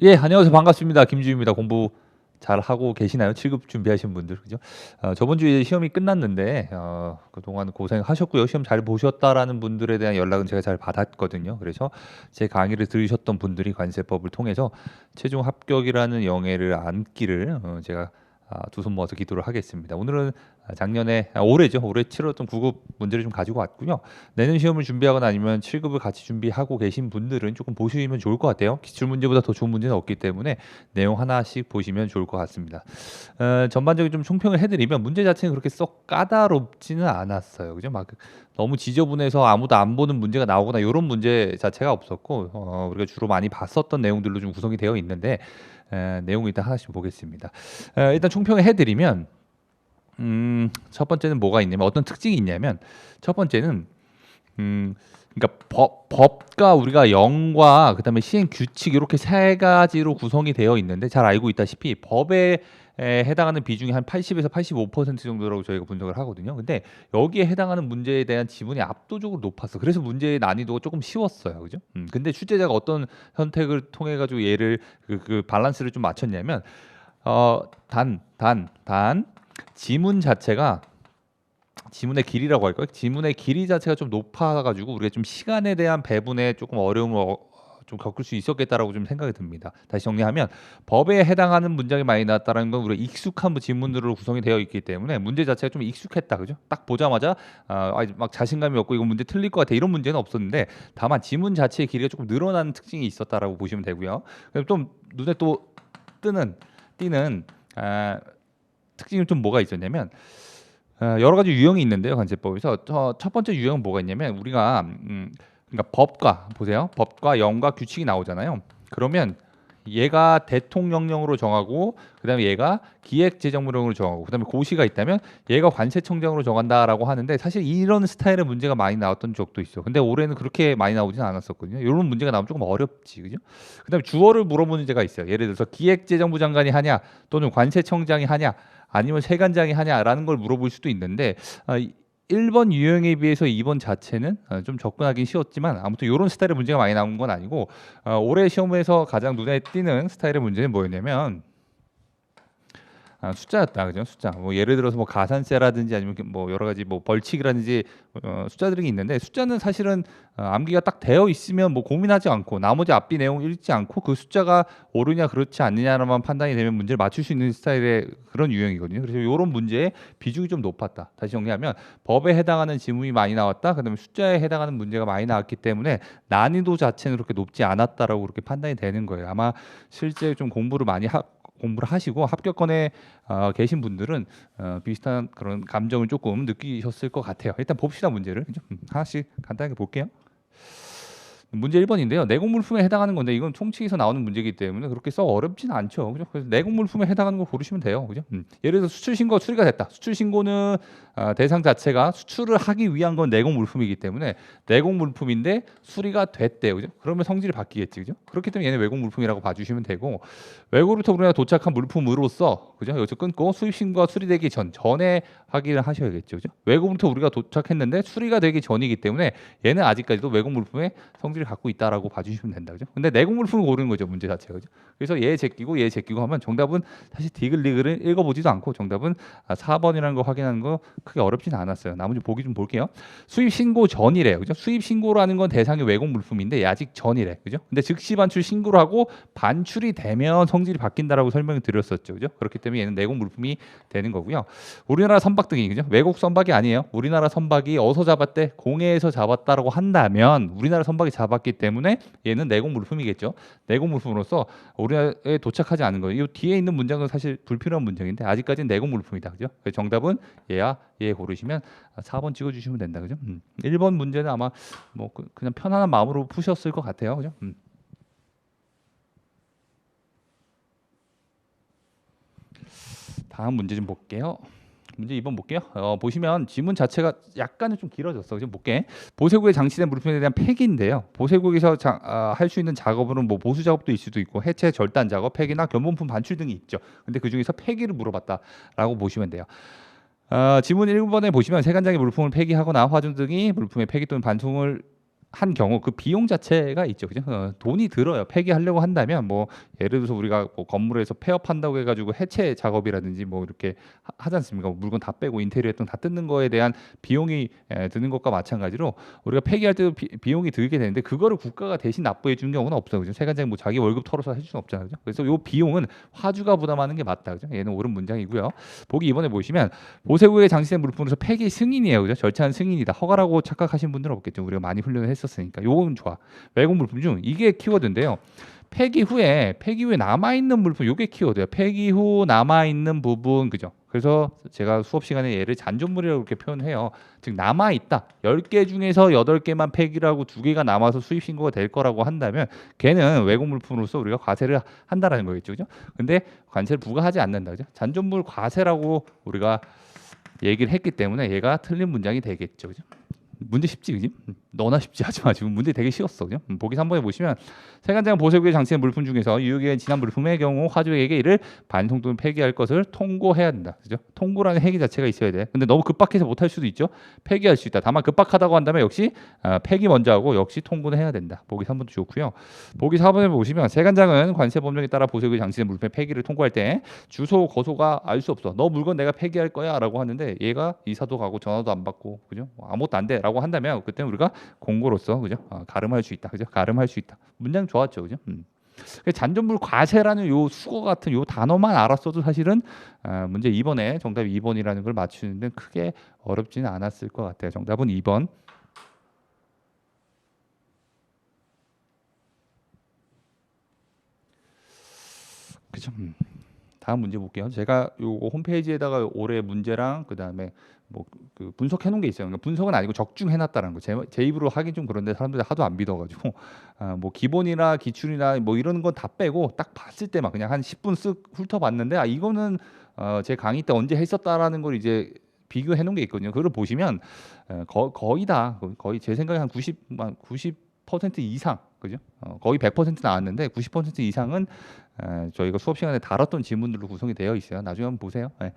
예, 안녕하세요. 반갑습니다. 김주희입니다. 공부 잘하고 계시나요? 7급 준비하신 분들, 그죠? 저번 주에 시험이 끝났는데 그동안 고생하셨고요. 시험 잘 보셨다라는 분들에 대한 연락은 제가 잘 받았거든요. 그래서 제 강의를 들으셨던 분들이 관세법을 통해서 최종 합격이라는 영예를 안기를 제가 두 손 모아서 기도를 하겠습니다. 오늘은 작년에 올해죠. 올해 치렀던 9급 문제를 좀 가지고 왔고요. 내년 시험을 준비하거나 아니면 7급을 같이 준비하고 계신 분들은 조금 보시면 좋을 것 같아요. 기출 문제보다 더 좋은 문제는 없기 때문에 내용 하나씩 보시면 좋을 것 같습니다. 전반적인 좀 총평을 해드리면 문제 자체는 그렇게 썩 까다롭지는 않았어요. 그죠? 막 너무 지저분해서 아무도 안 보는 문제가 나오거나 이런 문제 자체가 없었고 우리가 주로 많이 봤었던 내용들로 좀 구성이 되어 있는데 내용을 일단 하나씩 보겠습니다. 일단 총평을 해드리면 첫 번째는 뭐가 있냐면 어떤 특징이 있냐면 첫 번째는 그러니까 법과 우리가 영과 그다음에 시행 규칙 이렇게 세 가지로 구성이 되어 있는데 잘 알고 있다시피 법에 해당하는 비중이 한 80에서 85% 정도라고 저희가 분석을 하거든요. 근데 여기에 해당하는 문제에 대한 지분이 압도적으로 높았어. 그래서 문제의 난이도가 조금 쉬웠어요. 그죠? 근데 출제자가 어떤 선택을 통해 가지고 얘를 그 밸런스를 좀 맞췄냐면 단 지문 자체가 지문의 길이라고 할까요? 지문의 길이 자체가 좀 높아가지고 우리가 좀 시간에 대한 배분에 조금 어려움을 좀 겪을 수 있었겠다라고 좀 생각이 듭니다. 다시 정리하면 법에 해당하는 문장이 많이 나왔다는 건 우리가 익숙한 지문들로 구성이 되어 있기 때문에 문제 자체가 좀 익숙했다, 그죠? 딱 보자마자 막 자신감이 없고 이거 문제 틀릴 것 같아 이런 문제는 없었는데 다만 지문 자체의 길이가 조금 늘어나는 특징이 있었다라고 보시면 되고요. 그리고 또 눈에 또 띄는 특징이 좀 뭐가 있었냐면 여러 가지 유형이 있는데요, 관세법에서 첫 번째 유형은 뭐가 있냐면 우리가 그러니까 법과 보세요, 법과 영과 규칙이 나오잖아요. 그러면 얘가 대통령령으로 정하고 그다음에 얘가 기획재정부령으로 정하고 그다음에 고시가 있다면 얘가 관세청장으로 정한다라고 하는데 사실 이런 스타일의 문제가 많이 나왔던 적도 있어. 근데 올해는 그렇게 많이 나오진 않았었거든요. 이런 문제가 나오면 조금 어렵지, 그죠? 그다음에 주어를 물어보는 제가 있어요. 예를 들어서 기획재정부 장관이 하냐 또는 관세청장이 하냐 아니면 세관장이 하냐라는 걸 물어볼 수도 있는데 1번 유형에 비해서 2번 자체는 좀 접근하기 쉬웠지만 아무튼 이런 스타일의 문제가 많이 나온 건 아니고 올해 시험에서 가장 눈에 띄는 스타일의 문제는 뭐였냐면 숫자였다, 그죠? 숫자. 뭐 예를 들어서 뭐 가산세라든지 아니면 뭐 여러 가지 뭐 벌칙이라든지 숫자들이 있는데 숫자는 사실은 암기가 딱 되어 있으면 뭐 고민하지 않고 나머지 앞뒤 내용 읽지 않고 그 숫자가 옳으냐 그렇지 않느냐만 판단이 되면 문제를 맞출 수 있는 스타일의 그런 유형이거든요. 그래서 이런 문제의 비중이 좀 높았다. 다시 정리하면 법에 해당하는 지문이 많이 나왔다. 그다음에 숫자에 해당하는 문제가 많이 나왔기 때문에 난이도 자체는 그렇게 높지 않았다라고 그렇게 판단이 되는 거예요. 아마 실제 좀 공부를 하시고 합격권에 계신 분들은 비슷한 그런 감정을 조금 느끼셨을 것 같아요. 일단 봅시다 문제를 하나씩 간단하게 볼게요. 문제 1번인데요. 내공 물품에 해당하는 건데 이건 통칭에서 나오는 문제이기 때문에 그렇게 썩 어렵진 않죠. 그죠? 그래서 내공 물품에 해당하는 거 고르시면 돼요. 그죠? 예를 들어서 수출 신고가 수리가 됐다. 수출 신고는 대상 자체가 수출을 하기 위한 건 내공 물품이기 때문에 내공 물품인데 수리가 됐대요. 그죠? 그러면 성질이 바뀌겠지. 그죠? 그렇기 때문에 얘는 외국 물품이라고 봐 주시면 되고 외국으로부터 우리나라 도착한 물품으로서 그죠? 여기서 끊고 수입 신고가 수리되기 전에 확인을 하셔야겠죠. 그죠? 외국부터 우리가 도착했는데 수리가 되기 전이기 때문에 얘는 아직까지도 외국 물품의 성질을 갖고 있다라고 봐주시면 된다, 그죠? 근데 내국 물품을 고르는 거죠, 문제 자체가, 그죠? 그래서 얘 제끼고 얘 제끼고 하면 정답은 사실 디글리글을 읽어보지도 않고 정답은 4번이라는 거 확인하는 거 크게 어렵지는 않았어요. 나머지 보기 좀 볼게요. 수입 신고 전이래요, 그죠? 수입 신고라는 건 대상이 외국 물품인데 아직 전이래, 그죠? 근데 즉시 반출 신고를 하고 반출이 되면 성질이 바뀐다라고 설명을 드렸었죠, 그죠? 그렇기 때문에 얘는 내국 물품이 되는 거고요. 우리나라 선박 등이, 그죠? 외국 선박이 아니에요. 우리나라 선박이 어디서 잡았대? 공해에서 잡았다라고 한다면 우리나라 선박이 잡았기 때문에 얘는 내국 물품이겠죠. 내국 물품으로서 우리나라에 도착하지 않은 거예요. 이 뒤에 있는 문장은 사실 불필요한 문장인데 아직까지는 내국 물품이다, 그죠? 정답은 얘야, 얘 고르시면 4번 찍어주시면 된다, 그죠? 1번 문제는 아마 뭐 그냥 편안한 마음으로 푸셨을 것 같아요, 그죠? 다음 문제 좀 볼게요. 문제 2번 볼게요. 보시면 지문 자체가 약간은 좀 길어졌어. 좀 볼게. 보세국에 장치된 물품에 대한 폐기인데요. 보세국에서 할 수 있는 작업으로는 뭐 보수 작업도 있을 수도 있고 해체 절단 작업, 폐기나 견본품 반출 등이 있죠. 근데 그 중에서 폐기를 물어봤다라고 보시면 돼요. 지문 1번에 보시면 세관장의 물품을 폐기하거나 화준 등이 물품의 폐기 또는 반송을 한 경우 그 비용 자체가 있죠. 그죠? 돈이 들어요. 폐기하려고 한다면 뭐 예를 들어서 우리가 뭐 건물에서 폐업한다고 해 가지고 해체 작업이라든지 뭐 이렇게 하지 않습니까? 뭐 물건 다 빼고 인테리어 했던 다 뜯는 거에 대한 비용이 드는 것과 마찬가지로 우리가 폐기할 때도 비용이 들게 되는데 그거를 국가가 대신 납부해 주는 경우는 없어요. 그죠? 세관장이 뭐 자기 월급 털어서 해줄 수는 없잖아요. 그죠? 그래서 요 비용은 화주가 부담하는 게 맞다. 그죠? 얘는 옳은 문장이고요. 보기 이번에 보시면 보세국에 장치된 물품으로서 폐기 승인이에요. 그죠? 절차는 승인이다. 허가라고 착각하신 분들은 없겠죠. 우리가 많이 훈련을 했었으니까. 요건 좋아. 외국 물품 중 이게 키워드인데요. 폐기 후에 남아 있는 물품 요게 키워드예요. 폐기 후 남아 있는 부분 그죠? 그래서 제가 수업 시간에 얘를 잔존물이라고 이렇게 표현해요. 즉 남아 있다. 10개 중에서 8개만 폐기라고 2개가 남아서 수입 신고가 될 거라고 한다면 걔는 외국 물품으로서 우리가 과세를 한다라는 거겠죠. 그죠? 근데 관세를 부과하지 않는다. 그죠? 잔존물 과세라고 우리가 얘기를 했기 때문에 얘가 틀린 문장이 되겠죠. 그죠? 문제 쉽지, 그지? 너나 쉽지 하지 마. 지금 문제 되게 쉬웠어, 그죠? 보기 3번에 보시면 세관장 보세국에 장치된 물품 중에서 유효기간 지난 물품의 경우 화주에게 이를 반송 또는 폐기할 것을 통고해야 된다, 그죠? 통고라는 행위 자체가 있어야 돼. 근데 너무 급박해서 못할 수도 있죠. 폐기할 수 있다. 다만 급박하다고 한다면 역시 폐기 먼저 하고 역시 통고는 해야 된다. 보기 3번도 좋고요. 보기 4번에 보시면 세관장은 관세 법령에 따라 보세국에 장치된 물품의 폐기를 통고할 때 주소 거소가 알 수 없어. 너 물건 내가 폐기할 거야라고 하는데 얘가 이사도 가고 전화도 안 받고, 그죠? 아무것도 안 돼라고 한다면 그때 우리가 공고로서 그죠? 가름할 수 있다. 그죠? 가름할 수 있다. 문장 좋았죠. 그죠? 잔존물 과세라는 요 수거 같은 요 단어만 알았어도 사실은 문제 2번에 정답이 2번이라는 걸 맞추는데 크게 어렵지는 않았을 것 같아요. 정답은 2번. 그죠? 다음 문제 볼게요. 제가 요 홈페이지에다가 올해 문제랑 그다음에 뭐 그 분석해 놓은 게 있어요. 그러니까 분석은 아니고 적중해 놨다는 거. 제 입으로 하긴 좀 그런데 사람들이 하도 안 믿어 가지고 뭐 기본이나 기출이나 뭐 이런 건 다 빼고 딱 봤을 때만 그냥 한 10분 쓱 훑어봤는데 이거는 제 강의 때 언제 했었다라는 걸 이제 비교해 놓은 게 있거든요. 그걸 보시면 거의 다 거의 제 생각에 한 90% 이상 그죠? 거의 100% 나왔는데 90% 이상은 저희가 수업 시간에 다뤘던 지문들로 구성이 되어 있어요. 나중에 한번 보세요. 네.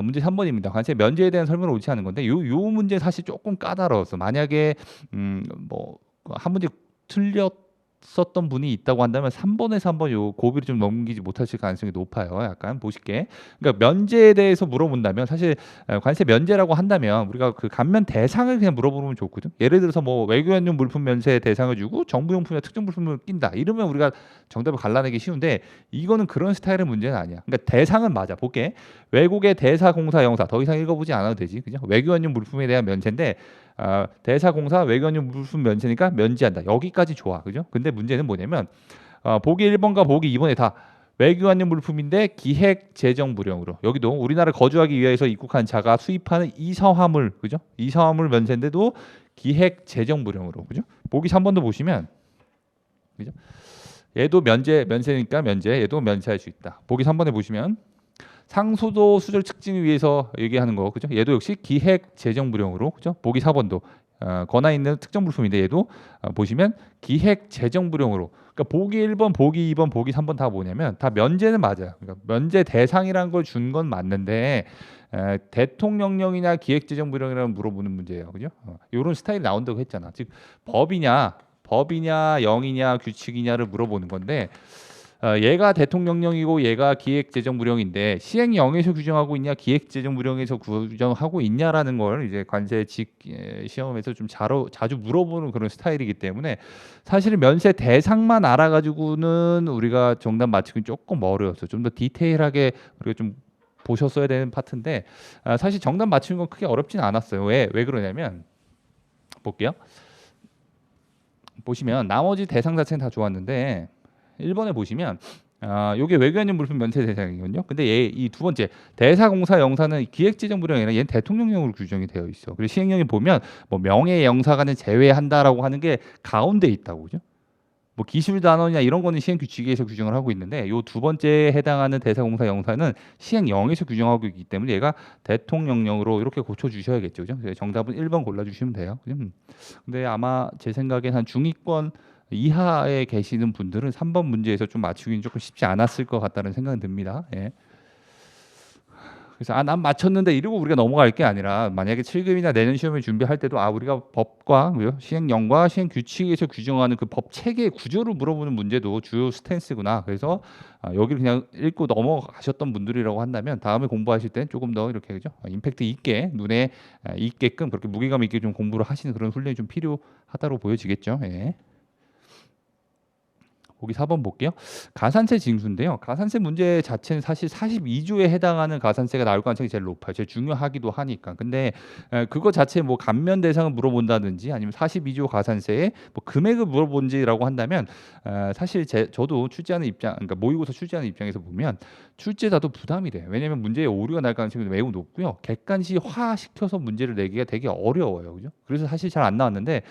문제 3번입니다. 관세 면제에 대한 설명을 옳지 않은 건데 요 문제 사실 조금 까다로워서 만약에 뭐 한 문제 틀렸었던 분이 있다고 한다면 3번에서 한번 요 고비를 좀 넘기지 못하실 가능성이 높아요. 약간 보실게. 그러니까 면제에 대해서 물어본다면 사실 관세 면제라고 한다면 우리가 그 감면 대상을 그냥 물어보면 좋거든. 예를 들어서 뭐 외교환용 물품 면세 대상을 주고 정부용품이나 특정 물품을 낀다. 이러면 우리가 정답을 갈라내기 쉬운데 이거는 그런 스타일의 문제는 아니야. 그러니까 대상은 맞아. 볼게. 외국의 대사, 공사, 영사 더 이상 읽어보지 않아도 되지. 그죠? 외교환용 물품에 대한 면제인데 대사, 공사, 외교환용 물품 면제니까 면제한다. 여기까지 좋아. 그죠? 근데 문제는 뭐냐면 보기 1번과 보기 2번에 다 외교환용 물품인데 기획 재정 불용으로 여기도 우리나라 거주하기 위해서 입국한 자가 수입하는 이서화물 그죠? 이서화물 면세인데도 기획 재정 불용으로 그죠? 보기 3번도 보시면 그죠? 얘도 면세니까 면제 얘도 면세할 수 있다. 보기 3번에 보시면 상수도 수절 측정을 위해서 얘기하는 거 그죠? 얘도 역시 기획 재정 불용으로 그죠? 보기 4번도 권한 있는 특정 물품인데 얘도 보시면 기획 재정 불용으로 그러니까 보기 1번, 보기 2번, 보기 3번 다 뭐냐면 다 면제는 맞아요. 그러니까 면제 대상이라는 걸 준 건 맞는데 대통령령이냐 기획 재정 불용이라고 물어보는 문제예요. 그죠? 이런 스타일이 나온다고 했잖아. 즉 법이냐 영이냐 규칙이냐를 물어보는 건데 얘가 대통령령이고 얘가 기획재정부령인데 시행령에서 규정하고 있냐 기획재정부령에서 규정하고 있냐라는 걸 이제 관세직 시험에서 좀 자주 물어보는 그런 스타일이기 때문에 사실은 면세 대상만 알아가지고는 우리가 정답 맞추기 조금 어려워서 좀 더 디테일하게 우리가 좀 보셨어야 되는 파트인데 사실 정답 맞추는 건 크게 어렵진 않았어요. 왜 그러냐면 볼게요. 보시면 나머지 대상 자체는 다 좋았는데 1번에 보시면 요게 외교환용 물품 면세 대상이거든요. 근데 얘 이 두 번째 대사공사 영사는 기획재정부령이 아니라 얘는 대통령령으로 규정이 되어 있어. 그리고 시행령에 보면 뭐 명예 영사관을 제외한다라고 하는 게 가운데 있다고 그죠? 뭐 기술 단원이나 이런 거는 시행 규칙에서 규정을 하고 있는데 요 두 번째에 해당하는 대사공사 영사는 시행령에서 규정하고 있기 때문에 얘가 대통령령으로 이렇게 고쳐 주셔야겠죠. 그죠? 그래서 정답은 1번 골라 주시면 돼요. 그죠? 근데 아마 제 생각엔 한 중위권 이하에 계시는 분들은 3번 문제에서 좀 맞추기는 조금 쉽지 않았을 것 같다는 생각이 듭니다. 예. 그래서 난 맞췄는데 이러고 우리가 넘어갈 게 아니라 만약에 7급이나 내년 시험을 준비할 때도 우리가 법과 시행령과 시행 규칙에서 규정하는 그 법 체계의 구조를 물어보는 문제도 주요 스탠스구나. 그래서 여기를 그냥 읽고 넘어가셨던 분들이라고 한다면 다음에 공부하실 땐 조금 더 이렇게 그죠? 임팩트 있게 눈에 익게끔 그렇게 무게감 있게 좀 공부를 하시는 그런 훈련이 좀 필요하다고 보여지겠죠. 예. 보기 4번 볼게요. 가산세 징수인데요. 가산세 문제 자체는 사실 42조에 해당하는 가산세가 나올 가능성이 제일 높아요. 제일 중요하기도 하니까. 근데 그거 자체 뭐 감면 대상을 물어본다든지 아니면 42조 가산세의 뭐 금액을 물어본지라고 한다면 사실 저도 출제하는 입장, 그러니까 모의고사 출제하는 입장에서 보면 출제자도 부담이 돼요. 왜냐하면 문제에 오류가 날 가능성이 매우 높고요. 객관시화 시켜서 문제를 내기가 되게 어려워요. 그죠? 그래서 사실 잘 안 나왔는데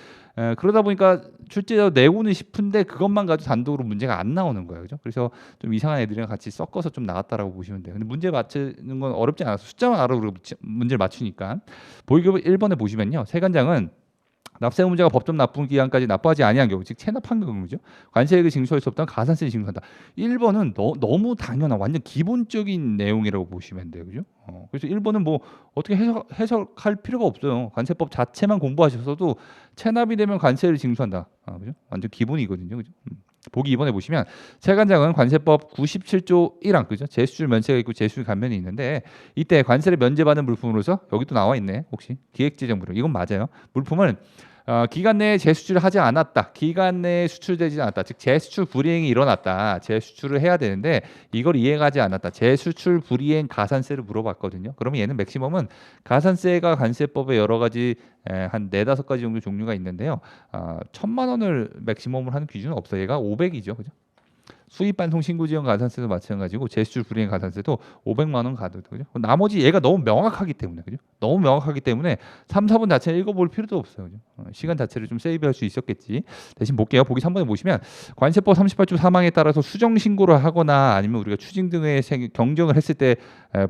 그러다 보니까 출제자도 내고는 싶은데 그것만 가지고 단독으로 문제가 안 나오는 거예요. 그죠? 그래서 좀 이상한 애들이랑 같이 섞어서 좀 나왔다라고 보시면 돼요. 근데 문제 맞추는 건 어렵지 않아서 숫자만 알아 우리가 문제를 맞추니까. 보기급 1번에 보시면요. 세관장은 납세 의무자가 법정 납부 기간까지 납부하지 아니한 경우, 즉 체납한 경우죠. 관세액을 징수할 수 없다면 가산세를 징수한다. 1번은 너무 당연한 완전 기본적인 내용이라고 보시면 돼요. 그죠? 그래서 1번은 뭐 어떻게 해석할 필요가 없어요. 관세법 자체만 공부하셔서도 체납이 되면 관세를 징수한다. 그죠? 완전 기본이거든요. 그죠? 보기 2번에 보시면 세관장은 관세법 97조 1항 그죠? 재수출 면세가 있고 재수출 감면이 있는데 이때 관세를 면제받는 물품으로서 여기도 나와 있네. 혹시 기획재정부로 이건 맞아요. 물품은 기간 내에 재수출을 하지 않았다. 기간 내에 수출되지 않았다. 즉 재수출 불이행이 일어났다. 재수출을 해야 되는데 이걸 이행하지 않았다. 재수출 불이행 가산세를 물어봤거든요. 그러면 얘는 맥시멈은 가산세가 관세법에 여러 가지 한 4-5가지 정도 종류가 있는데요. 1,000만 원을 맥시멈으로 하는 기준은 없어요. 얘가 500이죠. 그죠? 수입 반송 신고 지원 가산세도 마찬가지고 재수출 불이행 가산세도 500만 원 가도 되죠. 나머지 얘가 너무 명확하기 때문에 그죠? 너무 명확하기 때문에 3, 4번 자체를 읽어볼 필요도 없어요. 그죠? 시간 자체를 좀 세이브할 수 있었겠지. 대신 볼게요. 보기 3번에 보시면 관세법 38조 3항에 따라서 수정 신고를 하거나 아니면 우리가 추징 등의 경정을 했을 때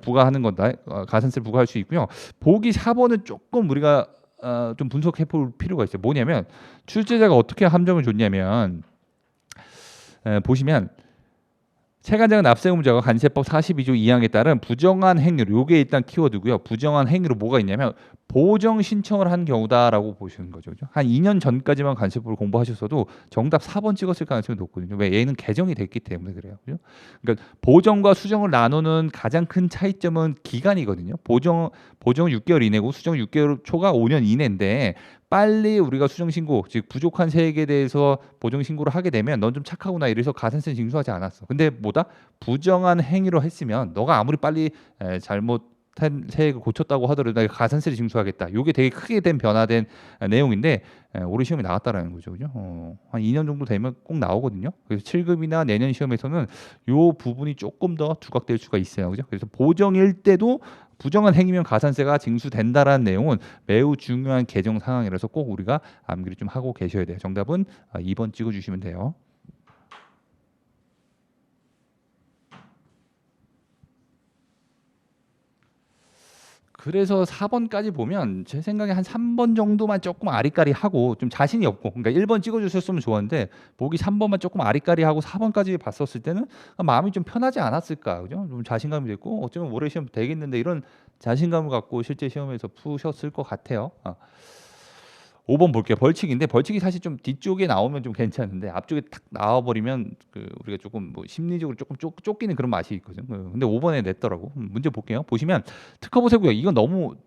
부과하는 건다. 가산세를 부과할 수 있고요. 보기 4번은 조금 우리가 좀 분석해 볼 필요가 있어요. 뭐냐면 출제자가 어떻게 함정을 줬냐면 보시면 세관장은 납세 의무자가 관세법 42조 2항에 따른 부정한 행위로 요게 일단 키워드고요. 부정한 행위로 뭐가 있냐면 보정 신청을 한 경우다라고 보시는 거죠. 그죠? 한 2년 전까지만 관세법을 공부하셨어도 정답 4번 찍었을 가능성이 높거든요. 왜? 얘는 개정이 됐기 때문에 그래요. 그죠? 그러니까 보정과 수정을 나누는 가장 큰 차이점은 기간이거든요. 보정은 6개월 이내고 수정 6개월 초가 5년 이내인데 빨리 우리가 수정 신고, 즉 부족한 세액에 대해서 보정 신고를 하게 되면 넌 좀 착하구나 이래서 가산세 징수하지 않았어. 근데 뭐다? 부정한 행위로 했으면 너가 아무리 빨리 잘못한 세액을 고쳤다고 하더라도 내가 가산세를 징수하겠다. 이게 되게 크게 된 변화된 내용인데 올해 시험에 나왔다라는 거죠. 그죠? 한 2년 정도 되면 꼭 나오거든요. 그래서 7급이나 내년 시험에서는 이 부분이 조금 더 두각될 수가 있어요. 그죠? 그래서 보정일 때도 부정한 행위면 가산세가 징수된다라는 내용은 매우 중요한 개정 상황이라서 꼭 우리가 암기를 좀 하고 계셔야 돼요. 정답은 2번 찍어주시면 돼요. 그래서 4번까지 보면 제 생각에 한 3번 정도만 조금 아리까리하고 좀 자신이 없고, 그러니까 1번 찍어주셨으면 좋았는데 보기 3번만 조금 아리까리하고 4번까지 봤었을 때는 마음이 좀 편하지 않았을까, 그죠? 좀 자신감이 됐고 어쩌면 올해 시험 되겠는데 이런 자신감을 갖고 실제 시험에서 푸셨을 것 같아요. 5번 볼게요. 벌칙인데 벌칙이 사실 좀 뒤쪽에 나오면 좀 괜찮은데 앞쪽에 탁 나와버리면 우리가 조금 뭐 심리적으로 조금 쫓기는 그런 맛이 있거든요. 근데 5번에 냈더라고. 문제 볼게요. 보시면 특허 보세고요. 이건 너무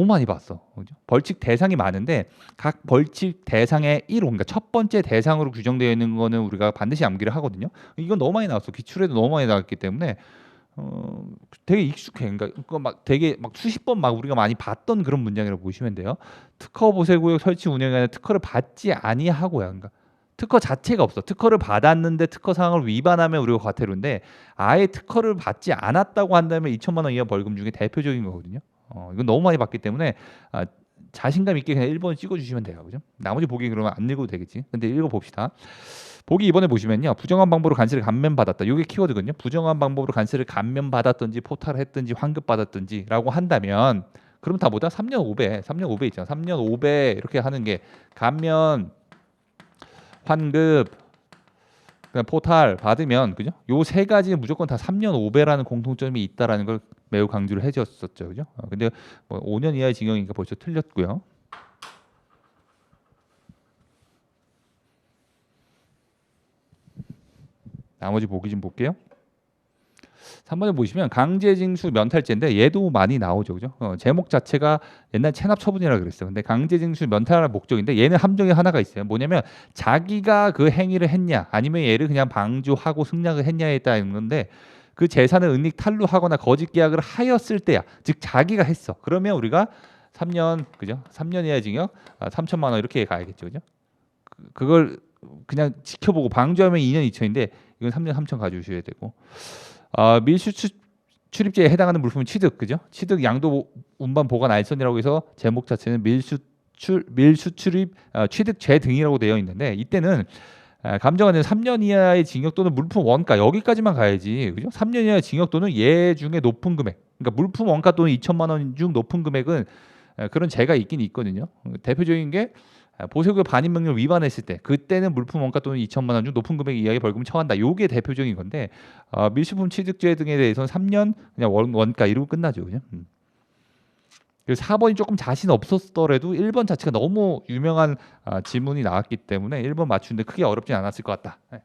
많이 봤어. 그죠? 벌칙 대상이 많은데 각 벌칙 대상의 1호, 그러니까 첫 번째 대상으로 규정되어 있는 거는 우리가 반드시 암기를 하거든요. 이건 너무 많이 나왔어. 기출에도 너무 많이 나왔기 때문에 되게 익숙해. 그러니까 그거 막 되게 막 수십 번 막 우리가 많이 봤던 그런 문장이라고 보시면 돼요. 특허 보세구역 설치 운영에 관한 특허를 받지 아니하고요. 그러니까 특허 자체가 없어. 특허를 받았는데 특허 사항을 위반하면 우리가 과태료인데 아예 특허를 받지 않았다고 한다면 2천만 원 이하 벌금 중에 대표적인 거거든요. 이건 너무 많이 봤기 때문에 자신감 있게 그냥 1번 찍어주시면 돼요. 그죠? 나머지 보기 그러면 안 읽어도 되겠지. 근데 읽어봅시다. 보기 이번에 보시면요. 부정한 방법으로 관세를 감면받았다. 이게 키워드거든요. 부정한 방법으로 관세를 감면받았든지 포탈했든지 환급받았든지라고 한다면 그럼 다 뭐다? 3년 5배 있잖아. 3년 5배 이렇게 하는 게 감면, 환급, 그냥 포탈 받으면 그죠? 요 세 가지 무조건 다 3년 5배라는 공통점이 있다라는 걸 매우 강조를 해줬었죠, 그죠? 근데 뭐 5년 이하의 징역이니까 벌써 틀렸고요. 나머지 보기 좀 볼게요. 3번에 보시면 강제징수 면탈죄인데 얘도 많이 나오죠, 그죠? 제목 자체가 옛날 체납 처분이라 그랬어요. 근데 강제징수 면탈 목적인데 얘는 함정이 하나가 있어요. 뭐냐면 자기가 그 행위를 했냐, 아니면 얘를 그냥 방조하고 승낙을 했냐에 따른 건데 그 재산을 은닉 탈루하거나 거짓 계약을 하였을 때야, 즉 자기가 했어. 그러면 우리가 3년, 그죠? 3년 이하의 징역, 3천만 원 이렇게 가야겠죠, 그죠? 그걸 그냥 지켜보고 방조하면 2년 2천인데 이건 3년 3천 가져오셔야 되고. 밀수 출입죄에 해당하는 물품은 취득, 그죠? 취득 양도 운반 보관 알선이라고 해서 제목 자체는 밀수 출입 취득죄 등이라고 되어 있는데 이때는 감정하는 3년 이하의 징역 또는 물품 원가 여기까지만 가야지, 그죠? 3년 이하의 징역 또는 얘 중에 높은 금액, 그러니까 물품 원가 또는 2천만 원 중 높은 금액은 그런 죄가 있긴 있거든요. 대표적인 게 보세구역 반입 명령 위반했을 때 그때는 물품 원가 또는 2천만 원 중 높은 금액 이하의 벌금을 처한다. 요게 대표적인 건데 밀수품 취득죄 등에 대해서는 3년 그냥 원가 이러고 끝나죠, 그죠? 그래서 4번이 조금 자신 없었더라도 1번 자체가 너무 유명한 지문이 나왔기 때문에 1번 맞추는데 크게 어렵진 않았을 것 같다. 네.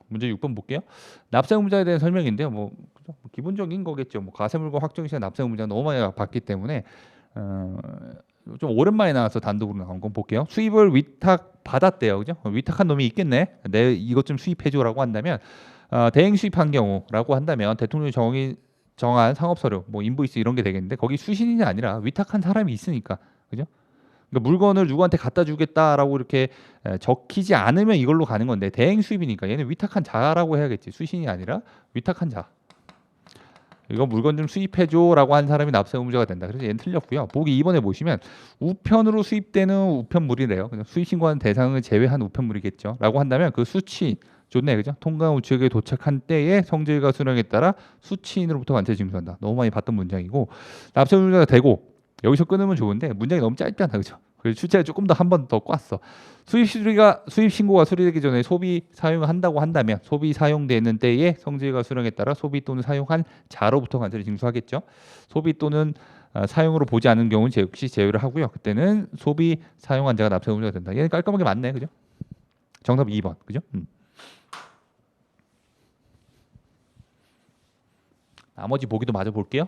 문제 6번 볼게요. 납세 의무자에 대한 설명인데요. 뭐 기본적인 거겠죠. 뭐 가세물건 확정 시에 납세 의무자 너무 많이 봤기 때문에 좀 오랜만에 나와서 단독으로 나온 건 볼게요. 수입을 위탁 받았대요, 그죠? 위탁한 놈이 있겠네. 내 이것 좀 수입해줘라고 한다면 대행 수입한 경우라고 한다면 대통령이 정한 상업서류, 뭐 인보이스 이런 게 되겠는데 거기 수신인이 아니라 위탁한 사람이 있으니까, 그죠? 그러니까 물건을 누구한테 갖다 주겠다라고 이렇게 적히지 않으면 이걸로 가는 건데 대행 수입이니까 얘는 위탁한 자라고 해야겠지. 수신이 아니라 위탁한 자. 이거 물건 좀 수입해줘라고 한 사람이 납세 의무자가 된다. 그래서 얘는 틀렸고요. 보기 2번에 보시면 우편으로 수입되는 우편물이래요. 그냥 수입 신고하는 대상을 제외한 우편물이겠죠. 라고 한다면 그 수취 좋네, 그죠? 통관 우측에 도착한 때의 성질과 수령에 따라 수취인으로부터 관세 징수한다. 너무 많이 봤던 문장이고 납세 의무자가 되고 여기서 끊으면 좋은데 문장이 너무 짧잖아, 그죠? 그래서 출제가 조금 더 한 번 더 꽈어. 수입 신고가 수리되기 전에 소비 사용을 한다고 한다면 소비 사용되는 때의 성질과 수령에 따라 소비 또는 사용한 자로부터 관세를 징수하겠죠. 소비 또는 사용으로 보지 않은 경우는 역시 제외를 하고요. 그때는 소비 사용한 자가 납세 의무자가 된다. 얘는 깔끔하게 맞네, 그죠? 정답 2번, 그죠? 나머지 보기도 마저 볼게요.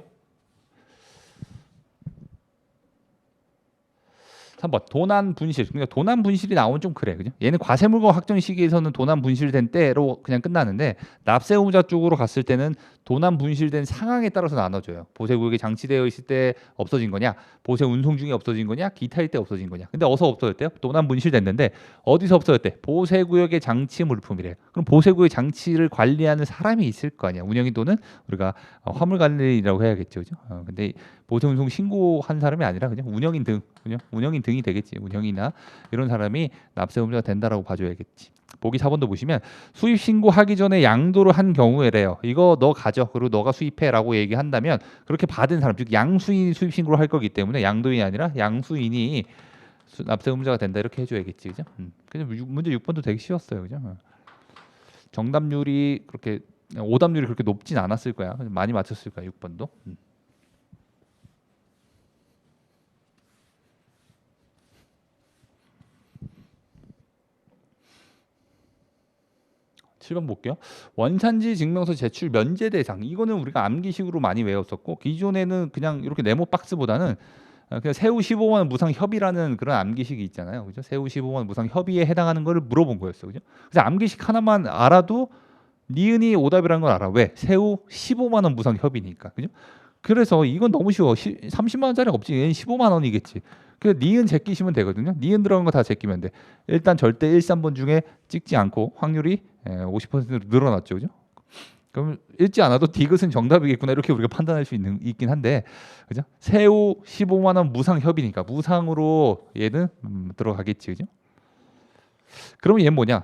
3번 도난 분실. 그러니까 도난 분실이 나오면 좀 그래, 그죠? 얘는 과세물건 확정 시기에서는 도난 분실된 때로 그냥 끝나는데 납세 의무자 쪽으로 갔을 때는 도난 분실된 상황에 따라서 나눠져요. 보세구역에 장치되어 있을 때 없어진 거냐, 보세 운송 중에 없어진 거냐, 기타일 때 없어진 거냐. 근데 어디서 없어졌대요? 도난 분실됐는데 어디서 없어졌대? 보세구역의 장치 물품이래. 그럼 보세구역 장치를 관리하는 사람이 있을 거 아니야. 운영인 또는 우리가 화물 관리라고 해야겠죠, 그죠? 근데 보세 운송 신고한 사람이 아니라 그냥 운영인 등, 그냥 운영인 등이 되겠지. 운영이나 이런 사람이 납세 의무자가 된다라고 봐줘야겠지. 보기 4번도 보시면 수입 신고하기 전에 양도를 한 경우에래요. 이거 너 가져. 그리고 너가 수입해라고 얘기한다면 그렇게 받은 사람, 즉 양수인이 수입 신고를 할 거기 때문에 양도인이 아니라 양수인이 납세 의무자가 된다 이렇게 해줘야겠지, 그죠? 그냥 문제 6번도 되게 쉬웠어요, 그죠? 정답률이 그렇게 오답률이 그렇게 높진 않았을 거야. 많이 맞췄을 거야, 6번도. 7번 볼게요. 원산지 증명서 제출 면제 대상. 이거는 우리가 암기식으로 많이 외웠었고 기존에는 그냥 이렇게 네모 박스보다는 그냥 세후 15만 원 무상 협의라는 그런 암기식이 있잖아요, 그죠? 세후 15만 원 무상 협의에 해당하는 거를 물어본 거였어, 그죠? 그래서 암기식 하나만 알아도 니은이 오답이라는 걸 알아. 왜? 세후 15만 원 무상 협의니까, 그죠? 그래서 이건 너무 쉬워. 30만 원짜리 없지. 얘는 15만 원이겠지. 그 니은 제끼시면 되거든요. 니은 들어간 거 다 제끼면 돼. 일단 절대 1, 3번 중에 찍지 않고 확률이 50%로 늘어났죠, 그죠? 그럼 읽지 않아도 디귿은 정답이겠구나 이렇게 우리가 판단할 수 있긴 한데, 그죠? 세후 15만 원 무상 협의니까 무상으로 얘는 들어가겠지, 그죠? 그러면 얘는 뭐냐?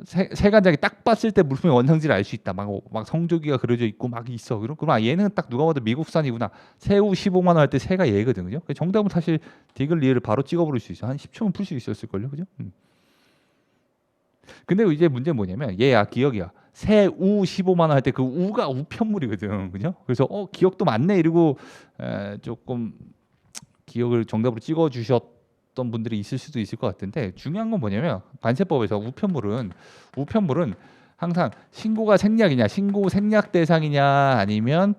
세간장이 딱 봤을 때 물품의 원산지를 알 수 있다. 막 성조기가 그려져 있고 막 있어. 그럼 얘는 딱 누가 봐도 미국산이구나. 새우 15만 원 할 때 새가 얘거든요. 정답은 사실 디귿 리을을 바로 찍어버릴 수 있어. 한 10초면 풀 수 있었을걸요, 그죠? 근데 이제 문제는 뭐냐면 얘야 기억이야. 새우 15만 원 할 때 그 우가 우편물이거든, 그죠? 그래서 기억도 맞네 이러고 조금 기억을 정답으로 찍어주셨던 분들이 있을 수도 있을 것 같은데 중요한 건 뭐냐면 관세법에서 우편물은 항상 신고가 생략이냐, 신고 생략 대상이냐, 아니면